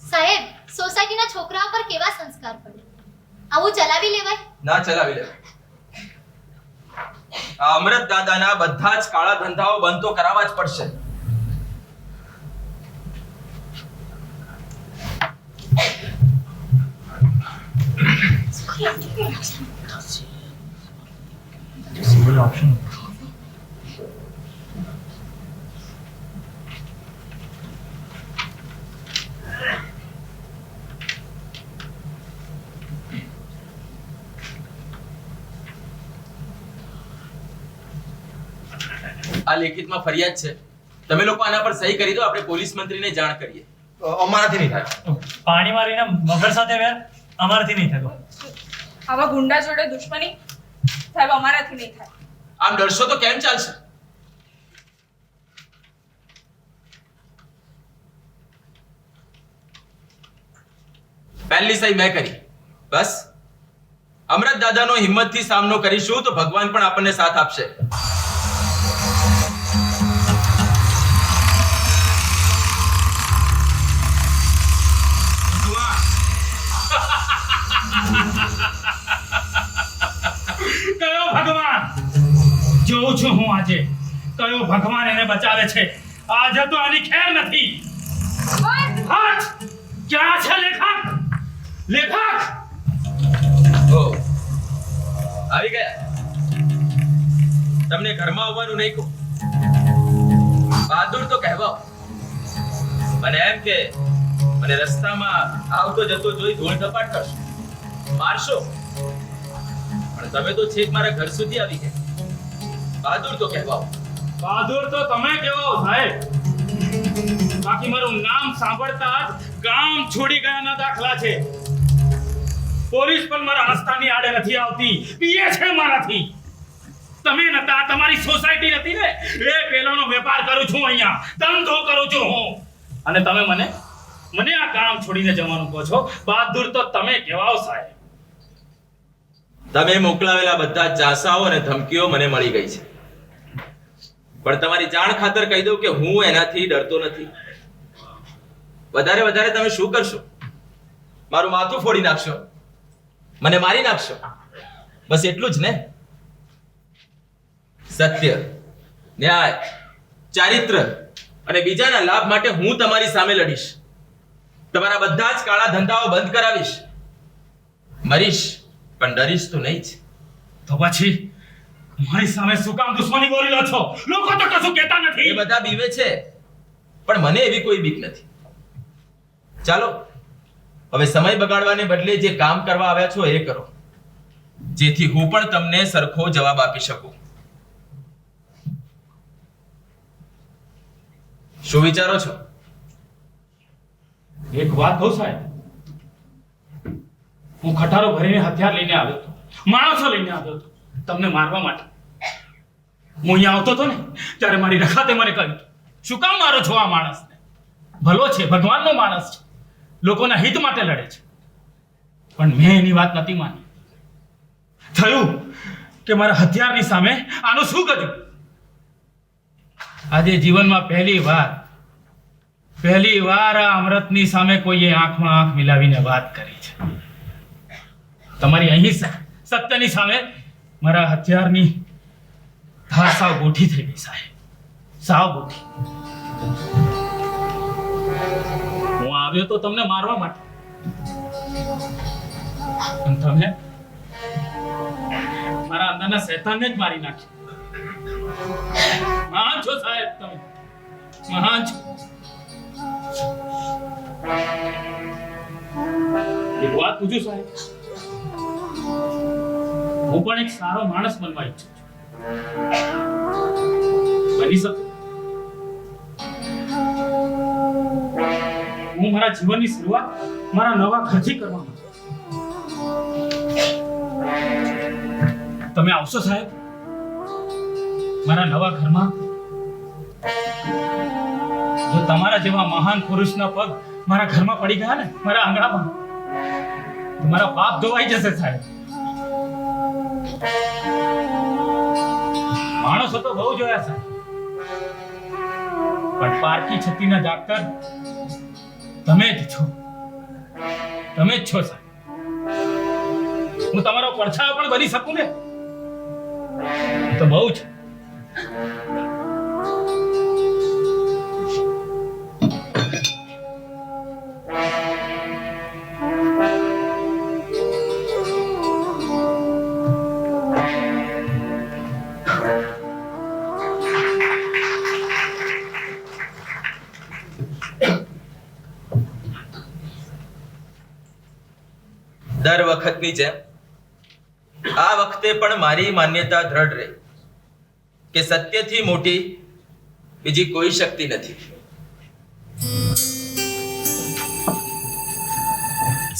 સાહેબ, સોસાયટીના છોકરાઓ પર કેવા સંસ્કાર પડે? આવું ચલાવી લેવાય? ના ચલાવી લે. આ અમરત દાદાના બધા જ કાળા ધંધાઓ બંધ તો કરાવવા જ પડશે. આ લેખિતમાં ફરિયાદ છે. તમે લોકો આના પર સહી કરી દો, આપણે પોલીસ મંત્રીને જાણ કરીએ. અમારાથી નહીં થાય. પાણી મારીને મગર સાથે વેર અમારાથી નહીં થતો. આવા ગુંડા જોડે દુશ્મની સાહેબ અમારાથી નહીં થાય. આમ ડરશો તો કેમ ચાલશે? પહેલી સહી મેં કરી. બસ અમરત દાદાનો હિંમતથી સામનો કરીશું તો ભગવાન પણ આપણને સાથ આપશે. કયો ભગવાન? જોઉં છું હું આજે કયો ભગવાન એને બચાવે છે. આજે તો આની ખેર નથી. હટ! ક્યાં છે લેખક? લેખક! ઓ આવી ગયા. તમને ઘરમાં આવવાનું નહીં કહું. બહાદુર તો કહેવાઓ. અને એમ કે મને રસ્તામાં આવતો જતો જોઈ ધૂળ ધપાટ કરશો, મારશો, પણ તમે તો છેક મારા ઘર સુધી આવી ગયા. બહાદુર તો કહેવાઓ. બહાદુર તો તમે કેવો સાહેબ, બાકી મારું નામ સાંભળતા જ ગામ છોડી ગયાના દાખલા છે. પોલીસ પણ મારા રસ્તાની આડે નથી આવતી, પીએ છે મારાથી. તમે નતા, તમારી સોસાયટી નથી ને, એ પેલાનો વેપાર કરું છું, અહીંયા ધંધો કરું છું હું, અને તમે મને આ ગામ છોડીને જવાનું કહો છો. બહાદુર તો તમે કહેવાઓ સાહેબ. તમે મોકલાવેલા બધા ચાસાઓ અને ધમકીઓ મને મળી ગઈ છે, પણ તમારી જાણ ખાતર કહી દઉં કે હું એનાથી ડરતો નથી. વધારે તમે શું કરશો? મારું માથું ફોડી નાખશો, મને મારી નાખશો, બસ એટલું જ ને? સત્ય, ન્યાય, ચારિત્ર અને બીજાના લાભ માટે હું તમારી સામે લડીશ. તમારા બધા જ કાળા ધંધાઓ બંધ કરાવીશ. મરીશ પણ ડરીશ તો નહીં જ. તો પછી મારી સામે શું કામ દુશ્મની બોલી લો છો? લોકો તો કશું કહેતા નથી. એ બધા બીવે છે, પણ મને એવી કોઈ બીક નથી. ચાલો હવે સમય બગાડવાને બદલે જે કામ કરવા આવ્યા છો એ કરો, જેથી હું પણ તમને સરખો જવાબ આપી શકું. શું વિચારો છો? એક વાત કહું સાહેબ, હું ખટારો ભરીને હથિયાર લઈને આવ્યો હતો, માણસો લઈને આવ્યો હતો તમને મારવા માટે. હું અહીંયા આવતો હતો ને ત્યારે મારી રખાતે મને કહ્યું, શું કામ મારો છો આ માણસને? ભલો છે, ભગવાનનો માણસ છે, લોકોના હિત માટે લડે છે. પણ મેં એની વાત નથી માની. થયું કે મારા હથિયારની સામે આનું શું કર્યું? આજે જીવનમાં પહેલી વાર આ અમૃતની સામે કોઈએ આંખમાં આંખ મિલાવીને વાત કરી છે. તમારી અહિંસા સત્યની સામે મારા હથિયારની ધાર સાવ ગોઠી થઈ ગઈ સાહેબ, સાવ ગોઠી. હું આવ્યો તો તમને મારવા માટે, પણ તમે મારા અંદરના શૈતાનને જ મારી નાખ્યો. મહાન છો સાહેબ, તમે મહાન છો. એક વાત પૂછું સાહેબ, હું પણ એક સારો માણસ બનવા ઈચ્છું છું, બની શકું? હું મારા જીવનની શરૂઆત મારા નવા ઘરથી કરવા માંગુ છું. તમે આવશો સાહેબ મારા નવા ઘરમાં? જો તમારા જેવા મહાન પુરુષના પગ મારા ઘરમાં પડી ગયા ને, મારા આંગણામાં, તો મારા પાપ ધોવાઈ જશે સાહેબ. માણસો તો બહુ જોયા સાહેબ, પણ પારકી છત્તીના ડાક્ટર તમે જ છો, તમે જ છો સાહેબ. હું તમારો પડછાયો પણ બની શકું ને તો બહુ છે. દર વખતની જેમ આ વખતે પણ મારી માન્યતા દ્રઢ રહી કે સત્યથી મોટી બીજી કોઈ શક્તિ નથી.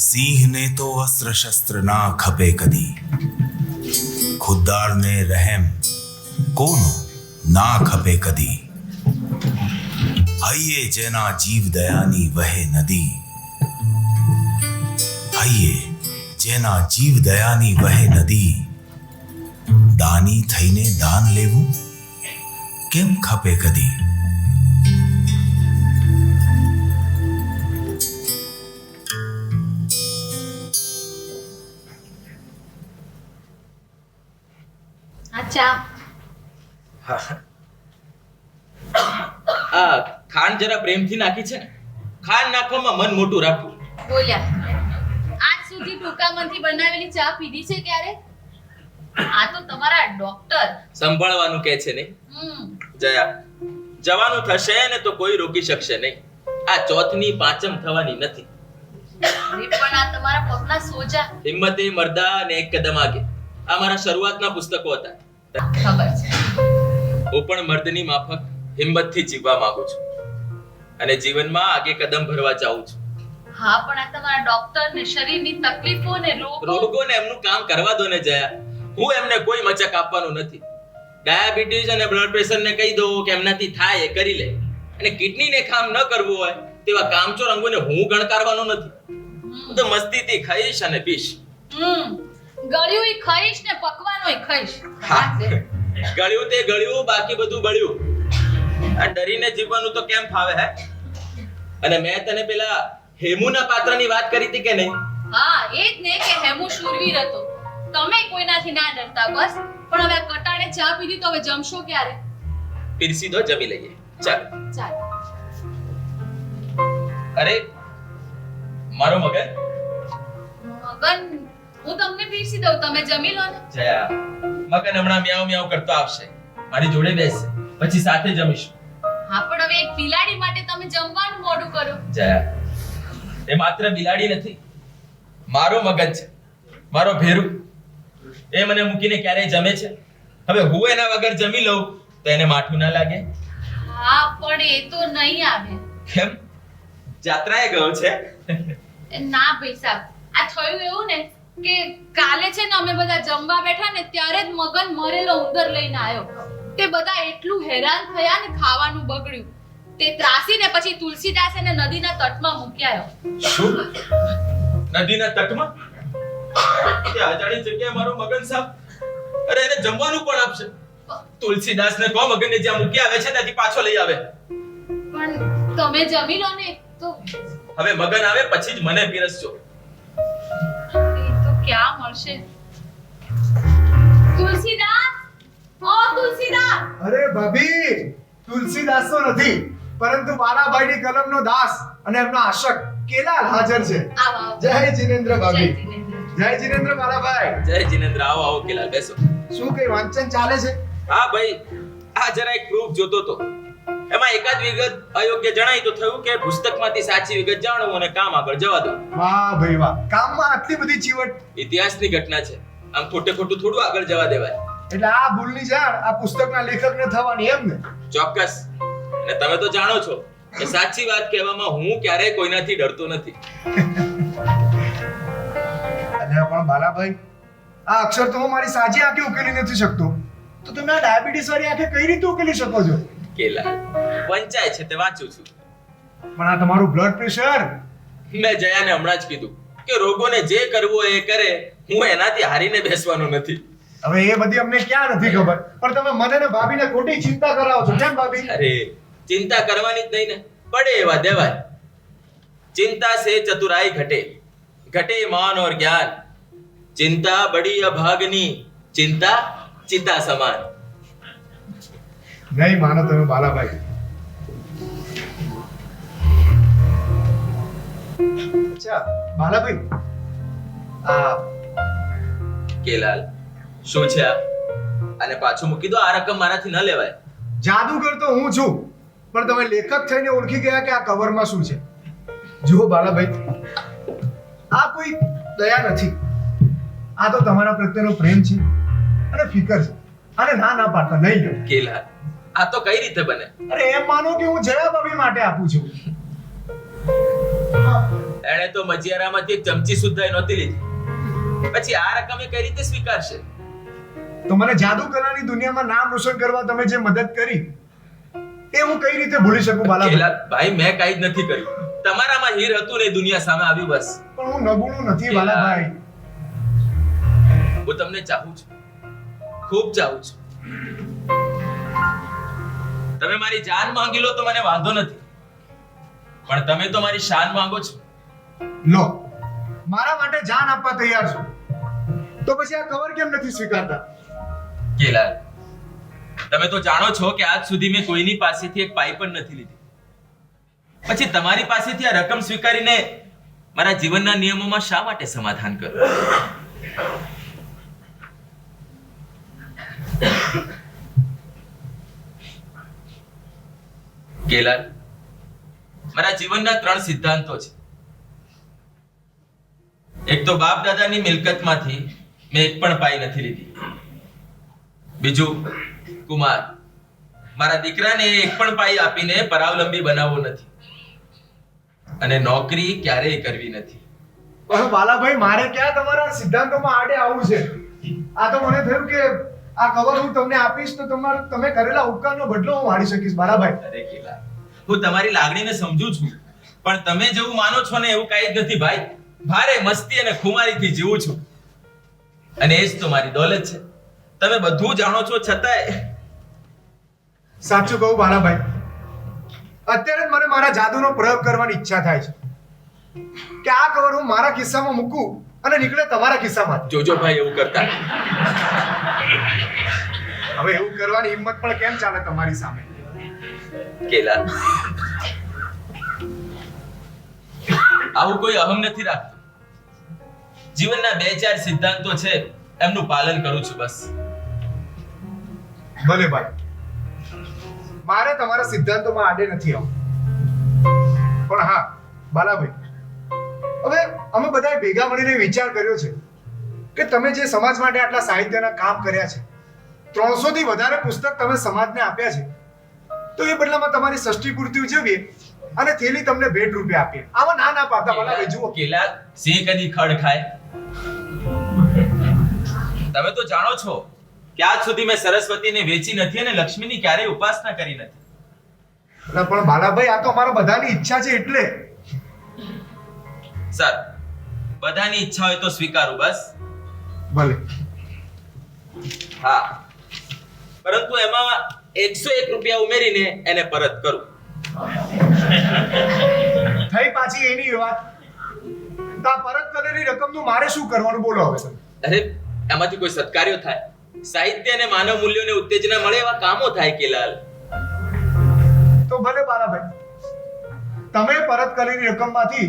સિંહને તો અસ્ત્ર શસ્ત્ર ના ખપે કદી, ખુદદારને રહેમ કોનો ના ખપે કદી. હૈયે જેના જીવ દયાની વહે નદી, હૈયે જેના જીવ દયાની વહે નદી. દાની થઈને દાન લેવું કેમ ખપે કદી. અચ્છા, આ ખાંડ જરા પ્રેમથી નાખી છે ને, ખાંડ નાખવામાં મન મોટું રાખવું. બોલ્યા આજ સુધી ટૂંકા મનથી બનાવેલી ચા પીધી છે ક્યારે? આ તો તમારા ડોક્ટર સંભાળવાનું કહે છે નહીં. જયા, જવાનું થશે ને તો કોઈ રોકી શકશે નહીં. આ ચોથની પાંચમ થવાની નથી. અરે પણ આ તમારા પગના સોજા. હિંમતે મર્દા ને એક કદમ આગે, આ મારા શરૂઆતના પુસ્તકો હતા. ખબર છે. હું પણ મર્દની માફક હિંમતથી જીવવા માંગુ છું અને જીવનમાં આગે કદમ ભરવા ચાહું છું. હા પણ આ તમારા ડોક્ટર ને શરીરની તકલીફો ને રોગોને એમનું કામ કરવા દો ને જયા. હું એમને કોઈ મચક આપવાનું નથી. ડાયાબિટીસ અને બ્લડ પ્રેશર ને કહી દો કે એમનાથી થાય એ કરી લે, અને કિડની ને કામ ન કરવું હોય તેવા કામચોર અંગોને હું ગણકારવાનો નથી. હું તો મસ્તીથી ખાઈશ અને પીશ. ગળ્યું ય ખાઈશ ને પકવાનું ય ખાઈશ. ગળ્યું તે ગળ્યું, બાકી બધું બળ્યું. આ ડરીને જીવવાનું તો કેમ ફાવે હે? અને મેં તને પેલા હેમુના પાત્રની વાત કરી હતી કે નહીં? હા એ જ ને કે હેમુ શૂરવીર હતો. તમે કોઈનાથી ના ડરતા બસ. પણ હવે કટાણે ચા પીધી તો હવે જમશો ક્યારે? પીરસી દો, જમી લઈએ. ચાલ ચાલ. અરે મારો મગન મગન હું તમને પીરસી દઉં, તમે જમી લો ને. જયા, મગન હમણાં મ્યાઉ મ્યાઉ કરતો આવશે, મારી જોડે બેસશે, પછી સાથે જમીશું. હા પણ હવે એક બિલાડી માટે તમે જમવાનું મોડું કરો. જયા, એ માત્ર બિલાડી નથી, મારો મગન છે, મારો ભેરુ. એ મને મૂકીને ક્યારેય જમે છે? હવે હું એના વગર જમી લઉં તો એને માઠું ના લાગે? હા પણ એ તો નહીં આવે. કેમ? જાત્રાએ ગયો છે? ના ભાઈ સાહેબ, આ થયું એવું ને કે કાલે છે ને અમે બધા જમવા બેઠા ને ત્યારે જ મગન મરેલો ઉંદર લઈને આવ્યો. તે બધા એટલું હેરાન થયા ને ખાવાનું બગડ્યું. તે ત્રાસીને પછી તુલસીદાસ એને નદીના તટમાં મૂકી આવ્યો. શું? નદીના તટમાં? તે અજાણી જગ્યાએ મારો મગન સાહેબ, અરે એને જમવાનું પણ આપશે. તુલસીદાસને કહો મગનને જ્યાં મૂકી આવે છે ત્યાંથી પાછો લઈ આવે. પણ તમે જમી લો ને તો. હવે મગન આવે પછી જ મને પીરસજો. એ તો ક્યાં મળશે? તુલસીદાસ, ઓ તુલસીદાસ! અરે ભાભી, તુલસીદાસ તો નથી, પરંતુ બાલાભાઈની કલમનો દાસ અને એમનો આશક કેલાલ હાજર છે. આવો આવો. જય જીનેન્દ્ર ભાભી. જય જીનેન્દ્ર. જય જીનેન્દ્ર બાલાભાઈ. જય જીનેન્દ્ર. આવો આવો કેલાલ, બેસો. શું કઈ વાંચન ચાલે છે? હા ભાઈ, આ જરા એક પ્રૂફ જોતો તો. એમાં એકાદ વિગત અયોગ્ય જણાય તો થયું કે પુસ્તકમાંથી સાચી વિગત જાણવું અને કામ આગળ જવા દો. વાહ ભાઈ વાહ, કામમાં આટલી બધી ચીવટ. ઇતિહાસની ઘટના છે, આમ ખોટે ખોટું થોડું આગળ જવા દેવાય. એટલે આ ભૂલની જાણ આ પુસ્તકના લેખકને થવાની એમ ને? ચોક્કસ. અને તમે તો જાણો છો કે સાચી વાત કહેવામાં હું ક્યારેય કોઈનાથી ડરતો નથી. અલ્યા પણ બાલાભાઈ, આ અક્ષર તો હું મારી સાજી આંખે ઉકેલી નથી શકતો, તો તમે આ ડાયાબિટીસ વાળી આંખે કઈ રીતે ઉકેલી શકો છો? કેલાલ, વંચાય છે તે વાંચું છું. પણ આ તમારું બ્લડ પ્રેશર. મેં જયાને હમણાં જ કીધું કે રોગોને જે કરવું હોય એ કરે, હું એનાથી હારીને બેસવાનો નથી. હવે એ બધી અમને ક્યાં નથી ખબર, પણ તમે મને ને ભાભીને ખોટી ચિંતા કરાવો છો. કેમ ભાભી? અરે ચિંતા કરવાની જ નહીં ને, પડે એવા દેવાય. चिंता से चतुराई घटे, घटे मान और ज्ञान. चिंता बड़ी अभागनी, चिंता चिता समान. नहीं मानो તમે બાલાભાઈ. અચ્છા બાલાભાઈ, આ કેલાલ શું છે આ? અને પાછું મૂકી દો. આ રકમ મારાથી ન લેવાય. જાદુગર તો હું છું, પણ તમે લેખક થઈને ઓળખી ગયા કે આ કવરમાં શું છે. જુઓ બાલાભાઈ, આ કોઈ દયા નથી, આ તો તમારા પ્રત્યેનો પ્રેમ છે અને ફિકર છે. અને ના ના પાડતા નહીં લો. કેલાલ, આ તો કઈ રીતે બને? અરે એમ માનો કે હું જયા ભાભી માટે આપું છું. એણે તો મજિયારામાંથી એક ચમચી સુદ્ધા નહોતી લીધી, પછી આ રકમ એ કઈ રીતે સ્વીકારશે? તો મને જાદુ કલાની દુનિયામાં નામ રોશન કરવા તમે જે મદદ કરી એ હું કઈ રીતે ભૂલી શકું બાલાભાઈ? કેલાલ ભાઈ, મેં કઈ જ નથી કર્યું. તમારામાં હીર હતું ને દુનિયા સામે આવ્યું બસ. પણ હું નબળું નથી બાલાભાઈ. હું તમને ચાહું છું, ખૂબ ચાહું છું. તમે મારી જાન માંગી લો તો મને વાંધો નથી, પણ તમે તો મારી શાન માંગો છો. લો, મારા માટે જાન આપવા તૈયાર છો, તો પછી આ કવર કેમ નથી સ્વીકારતા? કેલાલ, તમે તો જાણો છો કે આજ સુધી મેં કોઈની પાસેથી એક પાઈ પણ નથી લીધી, પછી તમારી પાસેથી આ રકમ સ્વીકારીને મારા જીવનના નિયમોમાં શા માટે સમાધાન કરું? કેલાલ, મારા જીવનના 3 સિદ્ધાંતો છે. એક તો બાપ દાદાની મિલકતમાંથી મેં એક પણ પાઈ નથી લીધી. બીજું, કુમાર, મારા દીકરાને એક પણ પાઈ આપીને પરાવલંબી બનાવવો નથી. અને નોકરી ક્યારેય કરવી નથી. પણ બાલાભાઈ, મારે ક્યાં તમારા સિદ્ધાંતોમાં આડે આવું છે? આ તો મને થયું કે આ કવર હું તમને આપીશ તો તમે કરેલા ઉપકારનો બદલો હું વાળી શકીશ. બાલાભાઈ, અરે કેલા, હું તમારી લાગણીને સમજુ છું, પણ તમે જેવું માનો છો ને એવું કાંઈ જ નથી ભાઈ. ભારે મસ્તી અને ખુમારીથી જીવું છું, અને એ જ તો મારી દોલત છે. તમે બધું જાણો છો છતાંય. સાચું કહું બાલાભાઈ, અત્યારે જ મને મારા જાદુનો પ્રયોગ કરવાની ઈચ્છા થાય છે કે આ કવર હું મારા ખિસ્સામાં મૂકું અને નીકળે તમારા ખિસ્સામાં. જોજો ભાઈ, એવું કરતા. હવે એવું કરવાની હિંમત પણ કેમ ચાલે તમારી સામે? કેલા, આવું કોઈ અહમ નથી રાખતું. જીવનના 2-4 સિદ્ધાંતો છે, એમનું પાલન કરું છું બસ. ભલે ભાઈ, મારે તમારા સિદ્ધાંતોમાં આડે નથી આવું. પણ હા બાલાભાઈ, હવે અમે બધાએ ભેગા મળીને વિચાર કર્યો છે કે તમે જે સમાજ માટે આટલા સાહિત્યના કામ કર્યા છે, 300 થી વધારે પુસ્તક તમે સમાજને આપ્યા છે, તો એ બદલામાં તમારી ષષ્ઠી પૂર્તિ ઉજવીએ અને થેલી તમને ભેટ રૂપે આપીએ. આમાં ના પાડતા બાલાભાઈ. જુઓ, કેલા, સિંહ કદી ખડ ખાય? તમે તો જાણો છો કે આજ સુધી મેં સરસ્વતીને વેચી નથી અને લક્ષ્મીની ક્યારેય ઉપાસના કરી નથી. પણ બાલાભાઈ, આ તો અમારા બધાની ઈચ્છા છે એટલે. સારું, બધાની ઈચ્છા હોય તો સ્વીકારું બસ. ભલે. હા, પરંતુ એમાં 101 રૂપિયા ઉમેરીને એને પરત કરું. થઈ પાછી એની વાત. તો આ પરત કરેલી રકમનું મારે શું કરવાનું બોલો હવે સર? અરે, એમાંથી કોઈ સત્કાર્યો થાય, સાહિત્ય અને માનવ મૂલ્યોને ઉત્તેજના મળે એવા કામો થાય કેલાલ. તો ભલે બાલાભાઈ, તમે પરત કરેલી રકમમાંથી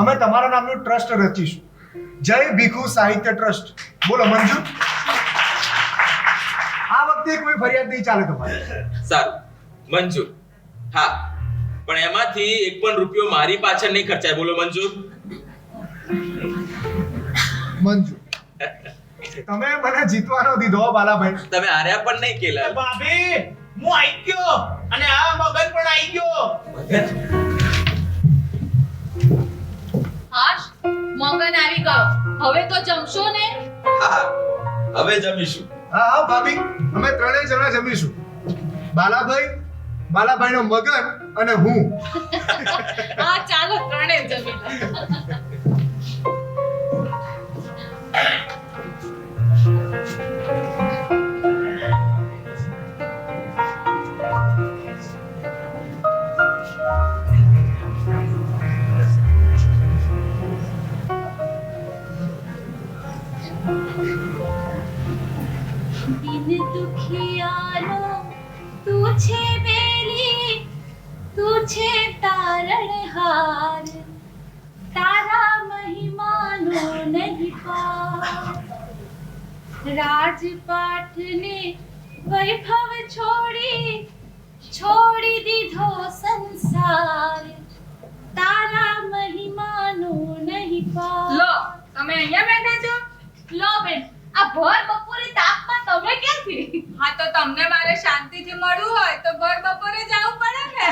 અમે તમારા નામનું ટ્રસ્ટ રચીશું, જય ભીખુ સાહિત્ય ટ્રસ્ટ. બોલો, મંજૂર? આ વખતે કોઈ ફરિયાદ નહીં ચાલે તમારે. સારું, મંજૂર. હા, પણ એમાંથી 1 પણ રૂપિયો મારી પાછળ નહીં ખર્ચાય. બોલો, મંજૂર? મંજૂર. તમે મને જીતવાનો દીધો બાલાભાઈ. તમે હાર્યા પણ નહીં કેલા. ભાભી, હું આવી ગયો અને આ મગજ પણ આવી ગયો. હાશ, મોગન આવી ગયો. હવે તો જમશો ને? હા, હવે જમીશું. હા હા ભાભી, અમે 3 જણા જમીશું. બાલાભાઈનો મગન અને હું. હા, ચાલો 3 જમી લો. દિન દુખિયાનો તું છે બેલી, તું છે તારણહાર, તારા મહિમાનો નહીં પાર. રાજપાઠને વૈભવ છોડી દીધો સંસાર, તારા મહિમાનો નહીં પાર. લો, તમે અહીંયા બેઠા છો? લો બેન, આ ભર બપોરે તાપમાં તમે ક્યાંથી? હા, તો તમને મારે શાંતિથી મળવું હોય તો ભર બપોરે જવું પડે ને.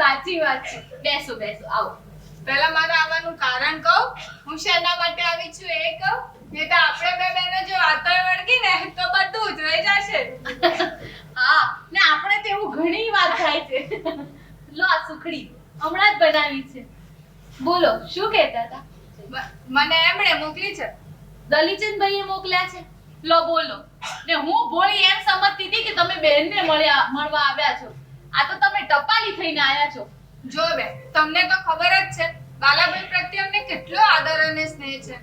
સાચી વાત છે. બેસો બેસો, આવો. પહેલા મારે આવવાનું કારણ કહું, હું શેના માટે આવી છું એ કહું, નહીં તો આપણે બે બહેનો જો વાતો વળગી ને તો બધું જ રહી જશે. હા, ને આપણે તો એવું ઘણી વાત થાય છે. લો આ સુખડી હમણાં જ બનાવી છે. બોલો, શું કહેતા હતા? મને એમણે મોકલી છે. દલીચંદભાઈએ મોકલ્યા છે. લો બોલો. ને હું ભોળી એમ સમજતી હતી કે તમે બહેનને મળવા આવ્યા છો. આ તો તમે ટપાલી થઈને આવ્યા છો. જો બે, તમને તો ખબર જ છે બાલાભાઈ પ્રત્યે અમને કેટલો આદર અને સ્નેહ છે.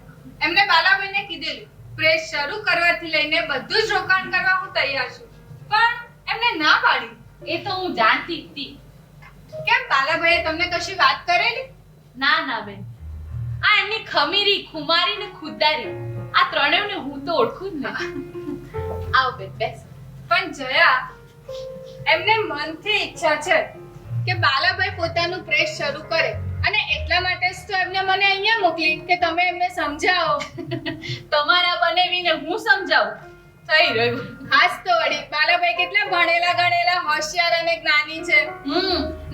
એમને બાલાભાઈને કીધેલું પ્રેસ શરૂ કરવાથી લઈને બધું જ રોકાણ કરવા હું તૈયાર છું, પણ એમને ના પાડી. એ તો હું જાણતી હતી. કેમ, બાલાભાઈએ તમને કશી વાત કરેલી? ના ના બેન, આ એમની ખમીરી, ખુમારી ને ખુદદારી, આ ત્રણેયને હું તો ઓળખું જ નહીં. આવો બેન, બેસ. પણ જયા, એમને મનથી ઈચ્છા છે કે બાલાભાઈ પોતાનું પ્રેસ શરૂ કરે અને એટલા માટે જ તો એમને મને અહીંયા મોકલી કે તમે એમને સમજાવો. તમારા બનેવીને હું સમજાવું થઈ રહ્યું. હાસ તો વળી બાલાભાઈ કેટલા ભણેલા ગણેલા હોશિયાર અને જ્ઞાની છે.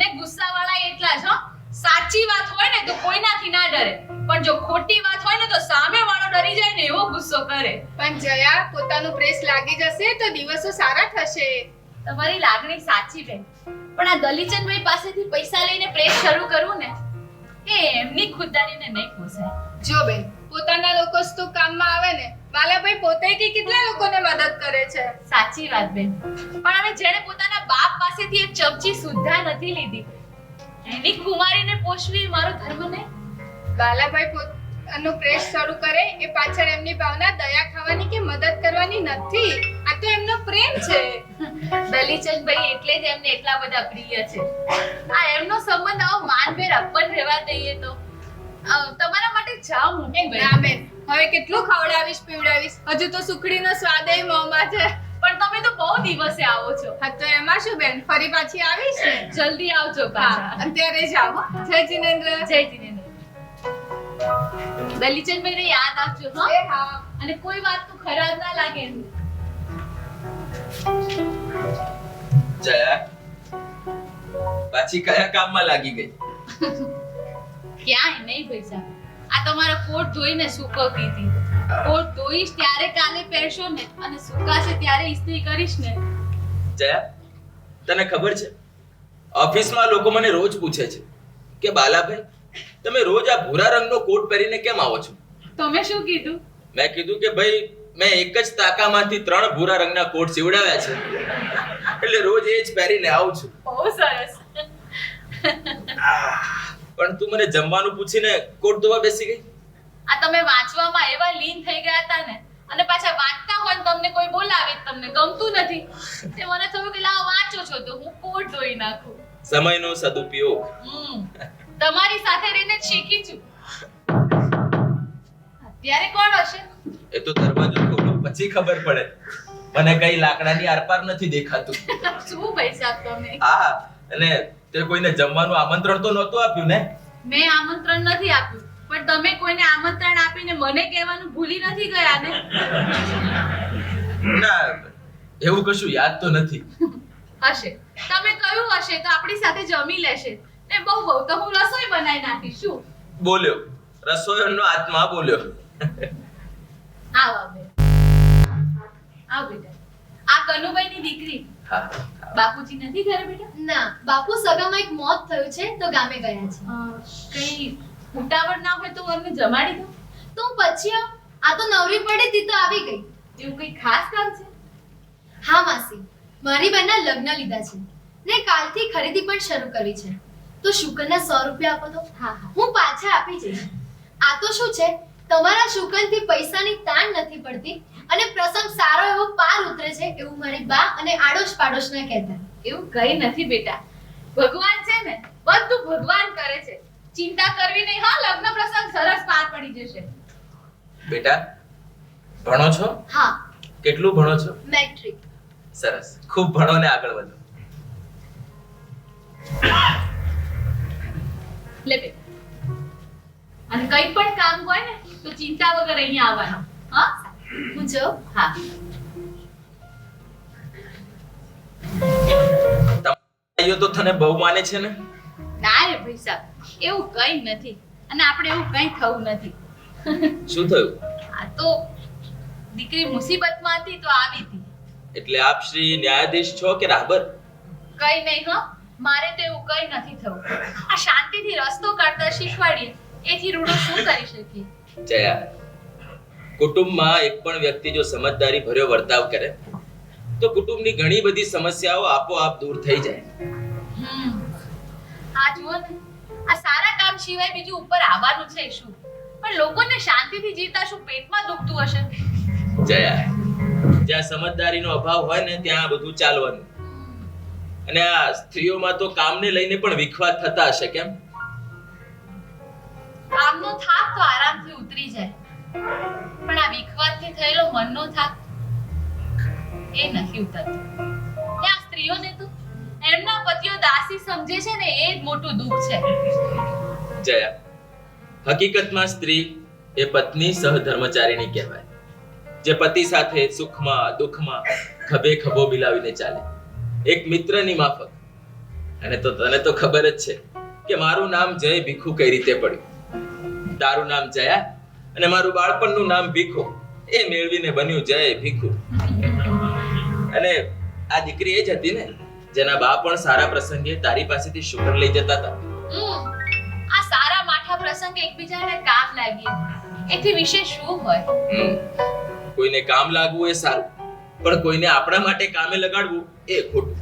ને ગુસ્સાવાળા એટલા જ હો. સાચી વાત હોય ને તો કોઈનાથી ના ડરે, પણ જો ખોટી વાત હોય ને તો સામેવાળો ડરી જાય ને એવો ગુસ્સો કરે. પણ જયા, પોતાનું પ્રેસ લાગી જશે તો દિવસો સારા થશે. તમારી લાગણી સાચી બેન, પણ આ દલીચંદભાઈ પાસેથી પૈસા લઈને પ્રેસ શરૂ કરવું ને એ એમની ખુદદારીને નહીં પોસાય. જો બેન, પોતાના લોકો જ તો કામમાં આવે ને. બાલાભાઈ પોતે કે કેટલા લોકોને મદદ કરે છે. સાચી વાત બેન, પણ હવે જેણે પોતાના બાપ પાસેથી એક ચમચી સુદ્ધા નથી લીધી એની કુમારીને પોષવી મારો ધર્મ નહીં. બાલાભાઈ પોતાનું પ્રેસ શરૂ કરે એ પાછળ એમની ભાવના દયા ખાવાની કે મદદ કરવાની નથી. આ તો એમનો પ્રેમ છે. દલીચંદભાઈ એટલે જ એમને એટલા બધા પ્રિય છે. આ એમનો સંબંધ આવો માનભેર અપન રહેવા દઈએ તો તમારા માટે ચા મૂકી ના બેન, હવે કેટલું ખવડાવીશ પીવડાવીશ, હજુ તો સુખડીનો સ્વાદ એ મોંમાં છે. પણ તમે તો બહુ દિવસે આવો છો. હા તો એમાં શું બેન, ફરી પાછી આવીશ ને. જલ્દી આવજો હા, પાછા. અત્યારે જાઓ હો. જય જીનેન્દ્ર. જય જીનેન્દ્ર. દલીચંદભાઈને યાદ આપજો હો. હા. અને કોઈ વાત તો ખરાબ ના લાગે. જયા પાછી કયા કામમાં લાગી ગઈ? ક્યાંય નહીં ભાઈ સાહેબ, આ તમારો કોટ ધોઈને સૂકવતી હતી. કોટ ધોઈશ ત્યારે કાલે પહેરશો ને અને સુકાશે ત્યારે ઇસ્ત્રી કરીશ ને. જયા, તને ખબર છે ઓફિસમાં લોકો મને રોજ પૂછે છે કે બાલાભાઈ તમે રોજ આ ભૂરા રંગનો કોટ પહેરીને કેમ આવો છો? તમે શું કીધું? મેં કીધું કે ભાઈ મેં એક જ તાકામાંથી 3 ભૂરા રંગના કોટ સીવડાવ્યા છે એટલે રોજ એ જ પહેરીને આવું છું. બહુ સરસ. પણ તું મને જમવાનું પૂછીને કોટ ધોવા બેસી ગઈ. આ તમે વાંચવામાં એવા લીન થઈ ગયા હતા ને, અને પાછા વાંચતા હોય ને તમને કોઈ બોલાવે તમને ગમતું નથી. તે મને થયું કે લાવ વાંચો છો તો હું કોટ ધોઈ નાખું. સમયનો સદુપયોગ. તમારી સાથે રહીને જ શીખી છું. અત્યારે કોણ હશે? એ તો દરવાજો ખોલો પછી ખબર પડે. મને કઈ લાકડાની આરપાર નથી દેખાતું. શું ભાઈ સાહેબ તમે? હા, અને તે કોઈને જમવાનું આમંત્રણ તો નહોતું આપ્યું ને? મેં આમંત્રણ નથી આપ્યું, પણ તમે કોઈને આમંત્રણ આપીને મને કહેવાનું ભૂલી નથી ગયા ને? ના, એવું કશું યાદ તો નથી. હશે. તમે કહ્યું હશે તો આપણી સાથે જમી લેશે. ને બહુ બહુ તો હું રસોઈ બનાવી નાખીશ. શું બોલ્યો? રસોઈનો આત્મા બોલ્યો. આવ આવે. આવ બેટા. આ કનુભાઈની દીકરી. હા. બાપુજી નથી ઘરે બેટા? ના, બાપુ સગામાં એક મોત થયું છે તો ગામે ગયા છે. કઈ ઉતાવળ ના હોય તો અમને જમાડી દો. તો હું પછી આવ. આ તો નવરી પડી હતી તો આવી ગઈ. એવું કઈ ખાસ કામ છે? હા માસી, મારી બેનના લગ્ન લીધા છે ને કાલથી ખરીદી પણ શરૂ કરી છે. તો શુકનના 100 રૂપિયા આપો તો. હા હા, હું પાછા આપી જઈશ. આ તો શું છે, તમારા શુકનથી પૈસાની તાણ નથી પડતી અને પ્રસંગ સારો એવો પાર ઉતરે છે એવું મારી બા અને આડોશ પાડોશના કહેતા. એવું કઈ નથી બેટા. ભગવાન છે ને, બધું ભગવાન કરે છે. ચિંતા કરવી નહીં. હા, લગ્ન પ્રસંગ સરસ પાર પડી જશે. બેટા, ભણો છો? હા. કેટલું ભણો છો? મેટ્રિક. સરસ, ખૂબ ભણો ને આગળ વધો. લે બે. અને કઈ પણ કામ હોય ને તો ચિંતા વગર અહીંયા આવવાનું. હા, હું જાઉં? હા. તમારા તો તને બહુ માને છે ને? ના રે ભાઈ સાહેબ, એવું કઈ નથી. અને આપણે એવું કઈ થવું નથી. શું થયું? આ તો દીકરી મુસીબતમાં હતી તો આવી હતી. એટલે આપ શ્રી ન્યાયાધીશ છો કે રાહબર? કઈ નહીં હો, મારે તો એવું કઈ નથી થવું. આ શાંતિથી રસ્તો કાઢતા શીખવાડીએ એથી રૂડો શું કરી શકીએ? જયા, કુટુંબમાં એક પણ વ્યક્તિ જો સમજદારી ભર્યો વર્તાવ કરે તો કુટુંબની ઘણી બધી સમસ્યાઓ આપોઆપ દૂર થઈ જાય. આ જુઓ ને, આ સારા કામ સિવાય બીજું ઉપર આવવાનું છે શું? પણ લોકોને શાંતિથી જીવતા શું પેટમાં દુખતું હશે? જયા, જ્યાં સમજદારીનો અભાવ હોય ને ત્યાં બધું ચાલવાનું. અને આ સ્ત્રીઓમાં તો કામને લઈને પણ વિખવાદ થતા હશે, કેમ? કામનો થાક તો આરામથી ઉતરી જાય, પણ આ વિખવાદથી થયેલો મનનો થાક એ નથી ઉતરતો. ત્યાં સ્ત્રીઓને તો એમના પતિઓ દાસી સમજે છે ને એ જ મોટું દુઃખ છે. જયા, હકીકતમાં સ્ત્રી એ પત્ની સહધર્મચારીણી કહેવાય, જે પતિ સાથે સુખમાં દુઃખમાં ખભે ખભો મિલાવીને ચાલે, એક મિત્રની માફક. અને તો તને તો ખબર જ છે કે મારું નામ જય ભીખુ કઈ રીતે પડ્યું. તારું નામ જયા અને મારું બાળપણનું નામ ભીખુ, એ મેળવીને બન્યું જય ભીખુ. અને આ દીકરી એ જ હતી ને જેના બા પણ સારા પ્રસંગે તારી પાસેથી શુકર લઈ જતા હતા. આ સારા માઠા પ્રસંગે એકબીજાને કામ લાગીએ એથી વિશેષ શું હોય? કોઈને કામ લાગવું એ સારું, પણ કોઈને આપણા માટે કામે લગાડવું એ ખોટું.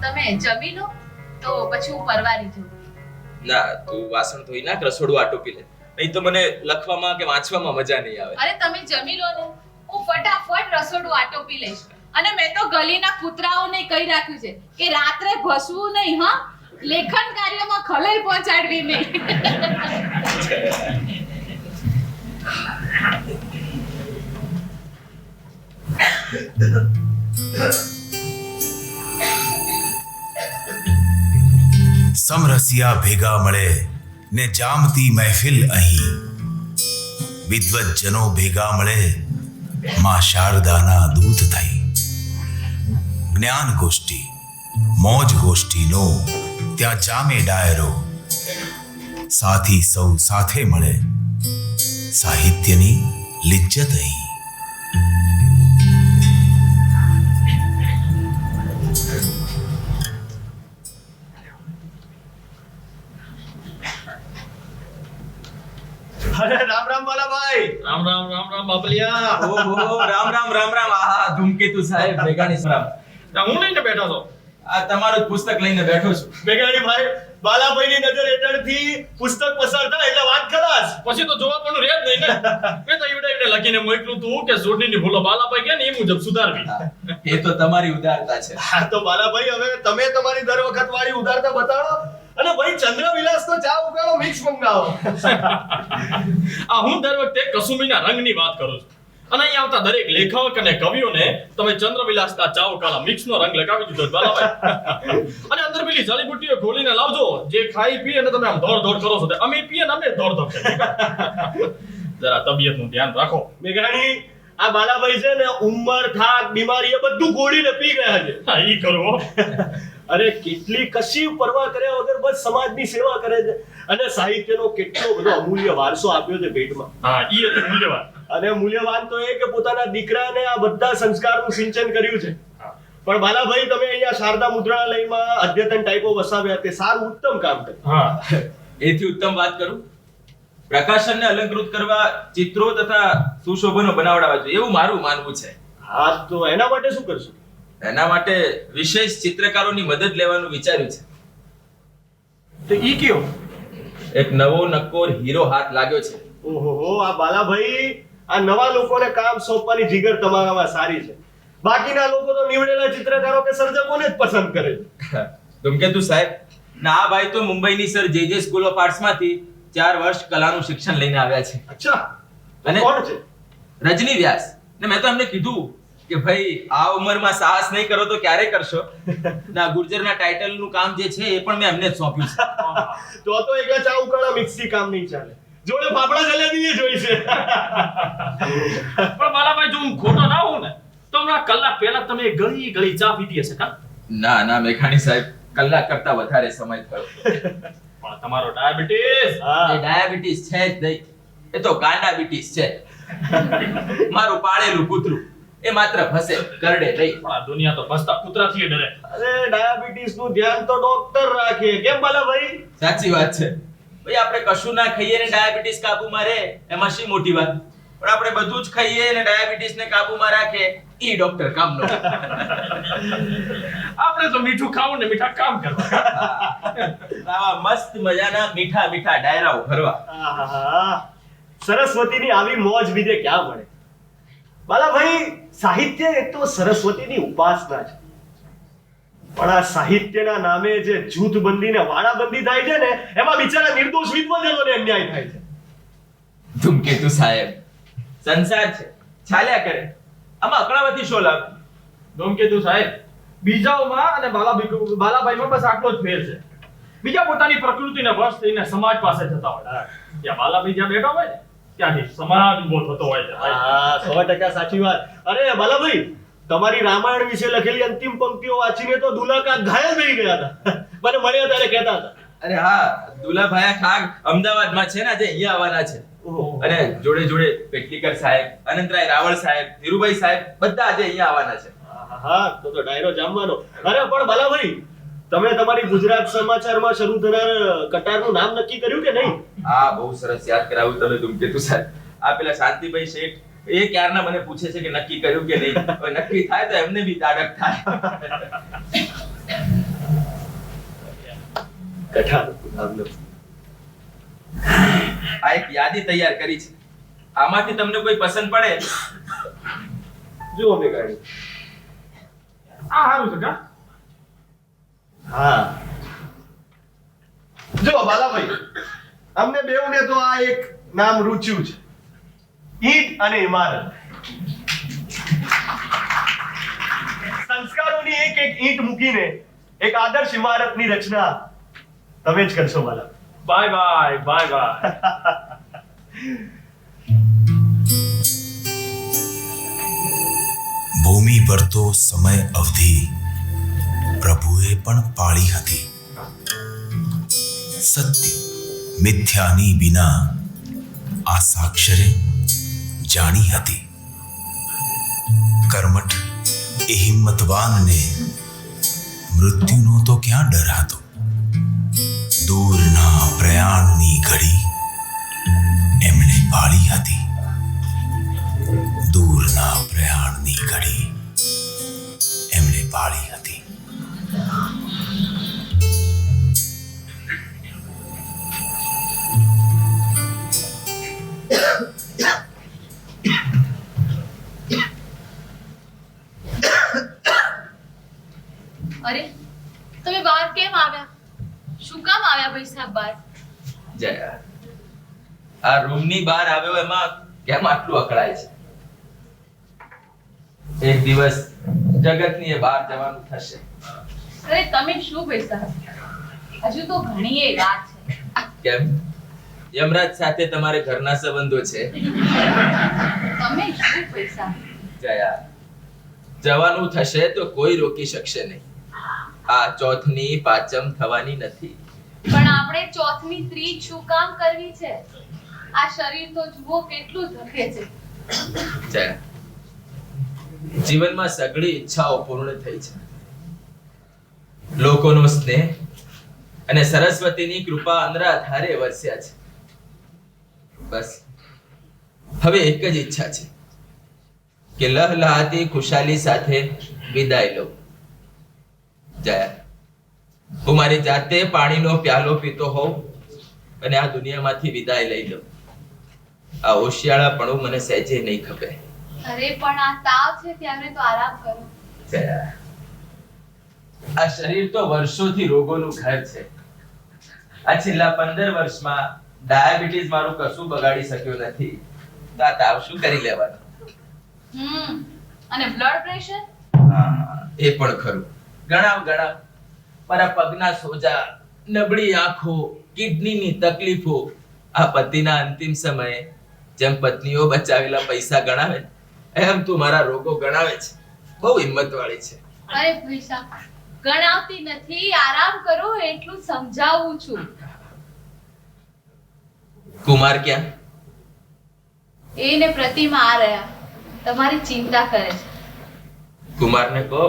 તમે જમી લો તો પછી હું પરવારી જાઉં. ના, તું વાસણ ધોઈ નાખ, રસોડું આટોપી લે, નહીં તો મને લખવામાં કે વાંચવામાં મજા નહીં આવે. અરે તમે જમી લો ને, હું ફટાફટ રસોડું આટોપી લઈશ. અને મેં તો ગલીના કૂતરાઓને કહી રાખ્યું છે કે રાત્રે ભસવું નહીં, હા, લેખન કાર્યમાં ખલેલ પહોંચાડવી નહીં. સમરસિયા ભેગા મળે ને જામતી મહેફિલ અહીં, વિદ્વજ્જનો ભેગા મળે માં શારદાના દૂત થઈ. જ્ઞાન ગોષ્ઠી મોજ ગોષ્ઠીનો ત્યાં જામે ડાયરો, સાથી સૌ સાથે મળે સાહિત્યની લિજ્જત અહીં. અરે રામ રામ બાલાભાઈ. રામ રામ રામ રામ બાપલિયા. ઓહો, રામ રામ રામ રામ. આહા, ધૂમકેતુ સાહેબ ભેગાણી સરામ. હું લઈને બેઠો છો? આ તમારું જ પુસ્તક લઈને બેઠો છું. બેગાડી ભાઈ, બાલાભાઈની નજર હેઠળથી પુસ્તક પસાર થાય એટલે વાત ખલાસ. પછી તો જોવા પણ રહે જ નહીં ને. મેં તો ઈવડે લખીને મોકલું તું કે જોડણીની ભૂલો બાલાભાઈ કે ને એ મુજબ સુધારવી. એ તો તમારી ઉદારતા છે. હા તો બાલાભાઈ, હવે તમે તમારી દર વખત વાળી ઉદારતા બતાવો અને ભાઈ ચંદ્રવિલાસ તો ચા ઉકાળો મિક્સ મંગાવો. હું દર વખતે કસુંબીના રંગની વાત કરું છું, અને અહીં આવતા દરેક લેખક અને કવિઓને તમે ચંદ્રવિલાસના ચા ઉકાળા મિક્સનો રંગ લગાવી દીધો બાલાભાઈ. અને અંદર પેલી જડીબુટ્ટીઓ ખોલીને લાવજો, જે ખાઈ પી અને તમે આમ દોડ દોડ કરો છો, અમે પીએ ને અમે દોડ દોડ કરીએ. જરા તબિયતનું ધ્યાન રાખો. મેઘાણી, આ બાલાભાઈ છે ને ઉંમર, થાક, બીમારી એ બધું ગોળીને પી ગયા છે. હા, ઈ કરો. અરે કેટલી કશી પરવા કર્યા વગર બસ સમાજની સેવા કરે છે, અને સાહિત્યનો કેટલો બધો અમૂલ્ય વારસો આપ્યો છે ભેટમાં. હા, ઈ હતું મૂલ્યવાન. અને મૂલ્યવાન તો એ કે પોતાના દીકરાને આ બધા સંસ્કારનું સિંચન કર્યું છે. પણ બાલાભાઈ, તમે અહીંયા શારદા મુદ્રણાલયમાં અદ્યતન ટાઈપો વસાવ્યા, તે સારું ઉત્તમ કામ કર્યું. હા, એથી ઉત્તમ વાત કરું, પ્રકાશનને અલંકૃત કરવા ચિત્રો તથા સુશોભનો બનાવડાવવા જોઈએ એવું મારું માનવું છે. હા, તો એના માટે શું કરશું? એના માટે વિશેષ ચિત્રકારોની મદદ લેવાનું વિચાર્યું છે. તો ઈ કયો? એક નવો નક્કોર હીરો હાથ લાગ્યો છે. ઓહો, આ બાલાભાઈ, આ નવા લોકોને કામ સોંપવાની જીગર તમારામાં સારી છે. બાકીના લોકો તો નીવડેલા ચિત્રકારો કે સર્જકોને જ પસંદ કરે છે. ધૂમકેતુ સાહેબ, ના આ ભાઈ તો મુંબઈની સર જે સ્કૂલ ઓફ આર્ટ્સ માંથી 4 વર્ષ કલાનું શિક્ષણ લઈને આવ્યા છે. અચ્છા, અને કોણ છે? રજની વ્યાસ. ને મેં તો એમને કીધું કે ભાઈ આ ઉંમરમાં સાહસ નહીં કરો તો ક્યારે કરશો. ના ગુર્જરના ટાઇટલનું કામ જે છે એ પણ મેં એમને જ સોંપ્યું છે. તો એકલા ચા ઉકાળા મિક્સી કામ નહીં ચાલે, જોડે ફાફડા જલેબી જોઈશે. પણ બાલાભાઈ, જો હું ખોટો ના હોઉં ને તો હમણાં કલાક પહેલા તમે ગળી ગળી ચા પીધી હશે કા? ના મેઘાણી સાહેબ, કલાક કરતા વધારે સમય થયો. પણ તમારો ડાયાબિટીસ? એ ડાયાબિટીસ છે જ નહીં, એ તો ગાંડાબિટીસ છે. મારું પાળેલું કૂતરું એ માત્ર ફસે, કરડે નહીં. પણ આ દુનિયા તો ફસતા કૂતરાથી ડરે. અરે ડાયાબિટીસ નું ધ્યાન તો ડોક્ટર રાખે, કેમ બાલાભાઈ? સાચી વાત છે ભાઈ. આપણે કશું ના ખાઈએ ને ડાયાબિટીસ કાબુમાં રહે એમાં શી મોટી વાત, પણ આપણે બધું જ ખાઈએ ને ડાયાબિટીસ ને કાબુમાં રાખે ઈ ડોક્ટર કામનો. આપણે તો મીઠું ખાવું ને મીઠા કામ કરવા. આવા મસ્ત મજાના મીઠા મીઠા ડાયરાઓ ભરવા. આહાહા, સરસ્વતીની આવી મોજ બીજે ક્યાં મળે? બાલાભાઈ, સાહિત્ય એ તો સરસ્વતીની ઉપાસના છે, પણ આ સાહિત્યના નામે જે જૂથબંધી ને વાડાબંધી થાય છે ને, એમાં બિચારા નિર્દોષ વિદ્વાનજનોને અન્યાય થાય છે. ધૂમકેતુ સાહેબ, સંસાર છે, ચાલ્યા કરે, આમાં અકળાવતી શો લાભ? ધૂમકેતુ સાહેબ, બીજાઓમાં અને બાલાભાઈમાં બસ આટલો જ ફેર છે. બીજા પોતાની પ્રકૃતિને વશ થઈને સમાજ પાસે જતા હોય. ત્યાં બાલાભાઈ જ્યાં બેઠા હોય ને ત્યાંથી સમાજ ઉભો થતો હોય છે. હા 100% સાચી વાત. અરે બાલાભાઈ, તમારી રામાયણ વિશે લખેલી અંતિમ પંક્તિઓ વાંચીને તો દુલાકા ઘાયલ થઈ ગયા હતા. મને મળ્યા ત્યારે કહેતા હતા. અરે હા, દુલાભાઈ ખાગ અમદાવાદમાં છે ને, આજે અહીંયા આવવાના છે. અને જોડે જોડે પેટલીકર સાહેબ, અનંતરાય રાવળ સાહેબ, ધીરુભાઈ સાહેબ બધા આજે અહીંયા આવવાના છે. હા, તો ડાયરો જામવાનો. અરે પણ બાલાભાઈ, તમે તમારી ગુજરાત સમાચારમાં શરૂ થનાર કટારનું નામ નક્કી કર્યું કે નહીં? હા, બહુ સરસ યાદ કરાવ્યું તમે ધૂમકેતુ સાહેબ. આ પેલા શાંતિભાઈ શેઠ એ ક્યારના મને પૂછે છે કે નક્કી કર્યું કે નહીં. હવે નક્કી થાય તો એમને બી તાડક થાય. કટારનું નામ આ એક યાદી તૈયાર કરી છે. આમાંથી તમને કોઈ પસંદ પડે? જુઓ મેં ગાડી. આ સારું છે કા? હા, જો બાલાભાઈ, અમને બેઉને તો આ એક નામ રૂચ્યું છે, ઈંટ અને ઇમારત. સંસ્કારોની એક એક ઈંટ મૂકીને એક આદર્શ ઇમારતની રચના તમે જ કરશો બાલા. Bye bye bye bye. ભૂમિ પર તો સમય અવધિ પ્રભુએ પણ પાળી હતી. સત્ય મિથ્યાની વિના આ સાક્ષરે જાણી હતી. કર્મઠ એ હિંમતવાનને મૃત્યુનો તો ક્યાં ડર હતો. દૂરના પ્રયાણની ઘડી એમણે પાળી હતી. દૂરના પ્રયાણની ઘડી એમણે પાળી હતી. અરે તમે બહાર કેમ આવ્યા? શું કામ આવ્યા ભાઈ સાહેબ બહાર? જયા, આ રૂમની બહાર આવ્યો એમાં કેમ આટલું અકળાય છે? એક દિવસ જગતની એ બહાર જવાનું થશે. અરે તમે શું ભાઈ સાહેબ, હજુ તો ઘણી એ વાત છે. કેમ? યમરાજ સાથે તમારે ઘરના સંબંધો છે? તમે શું ભાઈ સાહેબ? જયા, જવાનું થશે તો કોઈ રોકી શકશે નહીં. આ ચોથની પાચમ થવાની નથી. પણ આપણે ચોથની ત્રીજ શું કામ કરવી છે? આ શરીર તો જુઓ કેટલું ધકે છે. જયા, જીવનમાં સઘળી ઈચ્છાઓ પૂર્ણ થઈ છે. લોકોનો સ્નેહ અને સરસ્વતીની કૃપા અનરાધારે વરસ્યા છે. બસ હવે એક જ ઈચ્છા છે કે લહલહાતી ખુશાલી સાથે વિદાય લઉં. જયા, હું મારી જાતે પાણીનો પ્યાલો પીતો હોઉં અને આ દુનિયામાંથી વિદાય લઈ લઉં. આ હોશિયાળાપણું મને સહેજે નહીં ખપે. અરે પણ આ તાવ છે ત્યારે તો આરામ કરો. જયા, આ શરીર તો વર્ષોથી રોગોનું ઘર છે. આ છેલ્લા 15 વર્ષમાં ડાયાબિટીસ મારું કશું બગાડી શક્યો નથી. તો આ તાવ શું કરી લેવાનો? અને બ્લડ પ્રેશર? એ પણ ખરું. ઘણા મારા પગના સોજા, નબળી આંખો, કિડનીની તકલીફો. આ પતિના અંતિમ સમયે જેમ પત્નીઓ બચાવેલા પૈસા ગણાવે એમ તું મારા રોગો ગણાવે છે. બહુ હિંમતવાળી છે. અરે પૈસા ગણાવતી નથી, આરામ કરો એટલું સમજાવું છું. કુમાર ક્યાં? એને પ્રતિમા આ રહ્યા, તમારી ચિંતા કરે છે. કુમારને કહો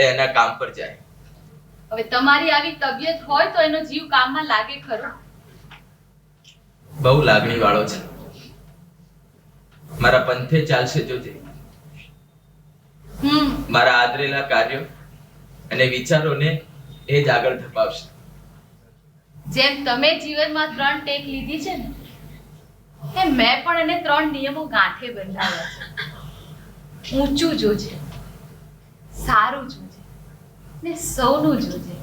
એ એના કામ પર જાય. હવે તમારી આવી તબિયત હોય તો એનો જીવ કામમાં લાગે ખરો? બહુ લાગણી વાળો છે. મારા પંથે ચાલશે જોજે. મારા આદરેલા કાર્યો અને વિચારોને એ જ આગળ ધપાવશે. જેમ તમે જીવનમાં 3 ટેક લીધી છે ને, એમ મેં પણ એને 3 નિયમો ગાંઠે બંધાવ્યા છે. ઊંચું જોજે, સારું જોજે ને સૌનું જોજે.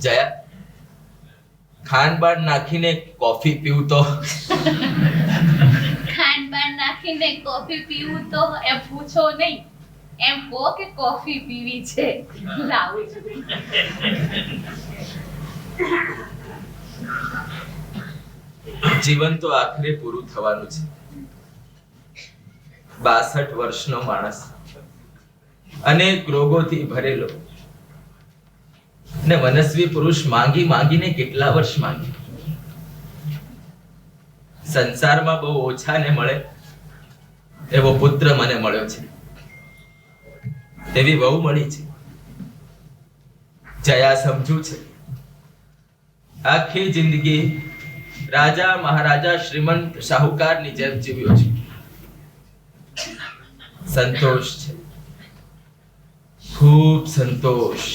જયા, ખાંડ બાણ નાખીને કોફી પીવું તો? ખાંડ બાણ નાખીને ને કોફી પીવું તો એમ પૂછો નહીં, એમ કહો કે કોફી પીવી છે, લાવું છું. જીવન તો આખરે પૂરું થવાનું છે. 62 વર્ષનો માણસ, અનેક રોગોથી ભરેલો, ને મનસ્વી પુરુષ માંગી માંગીને કેટલા વર્ષ માંગી. સંસારમાં બહુ ઓછા ને મળે એવો પુત્ર મને મળ્યો છે, એવી વહુ મળી છે. જયા સમજુ છે આખી જિંદગી રાજા મહારાજા શ્રીમંત શાહુકારની જેમ જીવ્યો છે. સંતોષ છે, ખૂબ સંતોષ.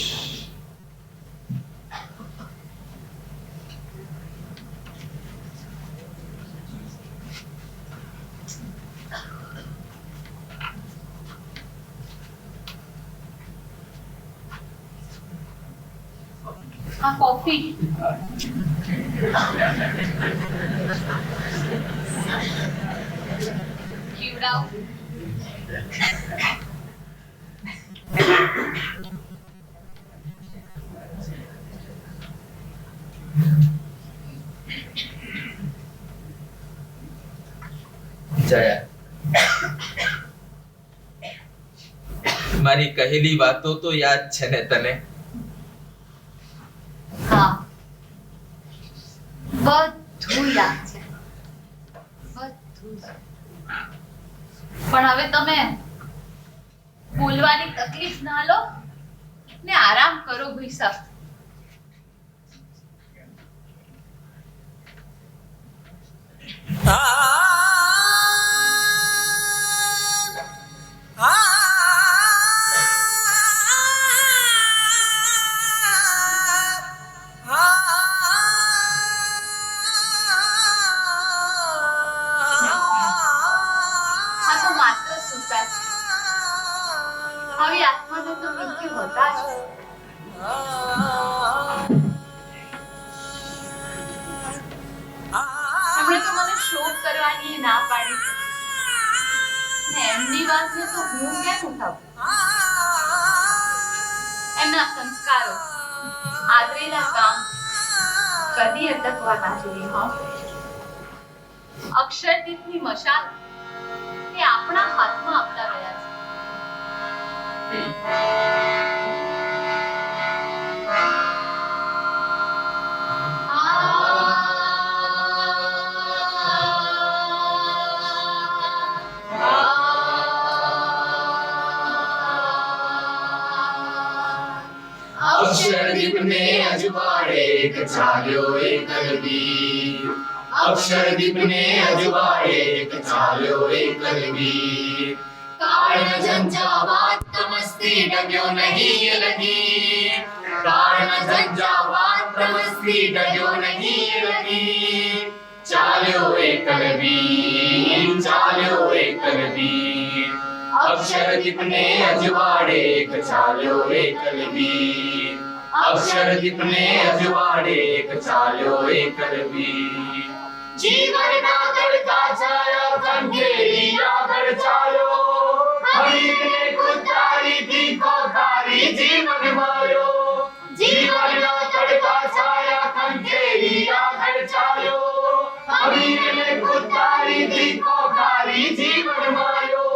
આ કોફી પીવડાવ. જયા, મારી કહેલી વાતો તો યાદ છે ને તને? હા, બધું યાદ છે, બધું જ. પણ હવે તમે બોલવાની તકલીફ ના લો ને આરામ કરો ભાઈ સાહેબ. આવી આત્માને તો મૃત્યુ હોતા જ. એમણે તો મને શોક કરવાની ના પાડી છે, ને એમની વાતને તો હું કેમ ઉઠાવું? એમના સંસ્કારો, આદરેલા કામ કદી અટકવા ના જોઈએ. હા, અક્ષરદીપની મશાલ એ આપણા હાથમાં આપતા રહ્યા છે. અક્ષરદીપ ને અજવાળે એક ચાલ્યો એક કલબીર. અક્ષરદીપ ને અજવાળે એક ચાલ્યો એક કલબીર. કારણ ઝંઝાવાત તમસ્તી ડગ્યો નહીં લગીર. કારણ ઝંઝાવાત તમસ્તી ડગ્યો નહીં લગીર. ચાલ્યો એક કલબીર, ચાલ્યો એક કલબીર. અક્ષરદીપ ને અજવાળે એક ચાલ્યો એક કલબીર. અક્ષરદીપ ને અજવાળે એક ચાલ્યો એક કલબીર. જીવનના તડકા છાયા કંઠેરી આગળ ચાલ્યો. હરીફને ખુદારી ભીખો ખારી જીવન માર્યો. જીવનના તડકા છાયા કંઠેરી આગળ ચાલ્યો. હરીફને ખુદારી ભીખો ખારી જીવન માર્યો.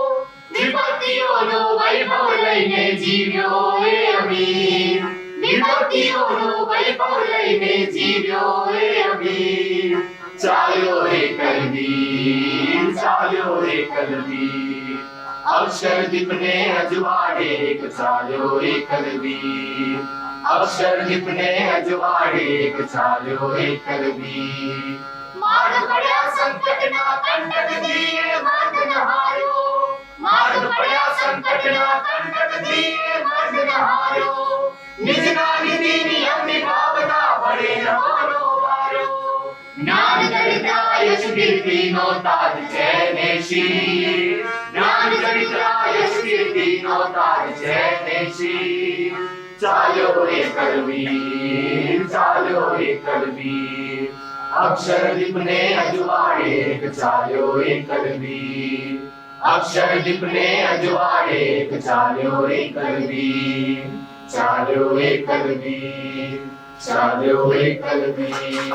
વિપત્તિઓનો વૈભવ લઈને જીવ્યો એ અમીર. વિપત્તિઓનો વૈભવ લઈને જીવ્યો એ અમીર. ચાલ્યો એ કલબીર, ચાલ્યો એ કલબીર. અક્ષરદીપ ને અજવાળે એક ચાલ્યો એ કલબીર. અક્ષરદીપ ને અજવાળે એક ચાલ્યો એ કલબીર. માર્ગ પડ્યા સંકટના કંટકથી એ માર્ગ ન હાર્યો. માર્ગ પડ્યા સંકટના કંટકથી એ માર્ગ ન હાર્યો. નિજના નીતિ નિયમ નિભાવતા વડે રવાનો વાર્યો. જ્ઞાન ચરિત્રા યશ કીર્તિનો તાજ છે ને શીર. જ્ઞાન ચરિત્રા યશ કીર્તિનો તાજ છે ને શીર. ચાલ્યો એ કલબીર, ચાલ્યો એ કલબીર. અક્ષરદીપ ને અજવાળે એક ચાલ્યો એ કલબીર. અક્ષરદીપ ને અજવાળે ચાલ્યો એકલવીર, ચાલ્યો એકલવીર, ચાલ્યો એકલવીર.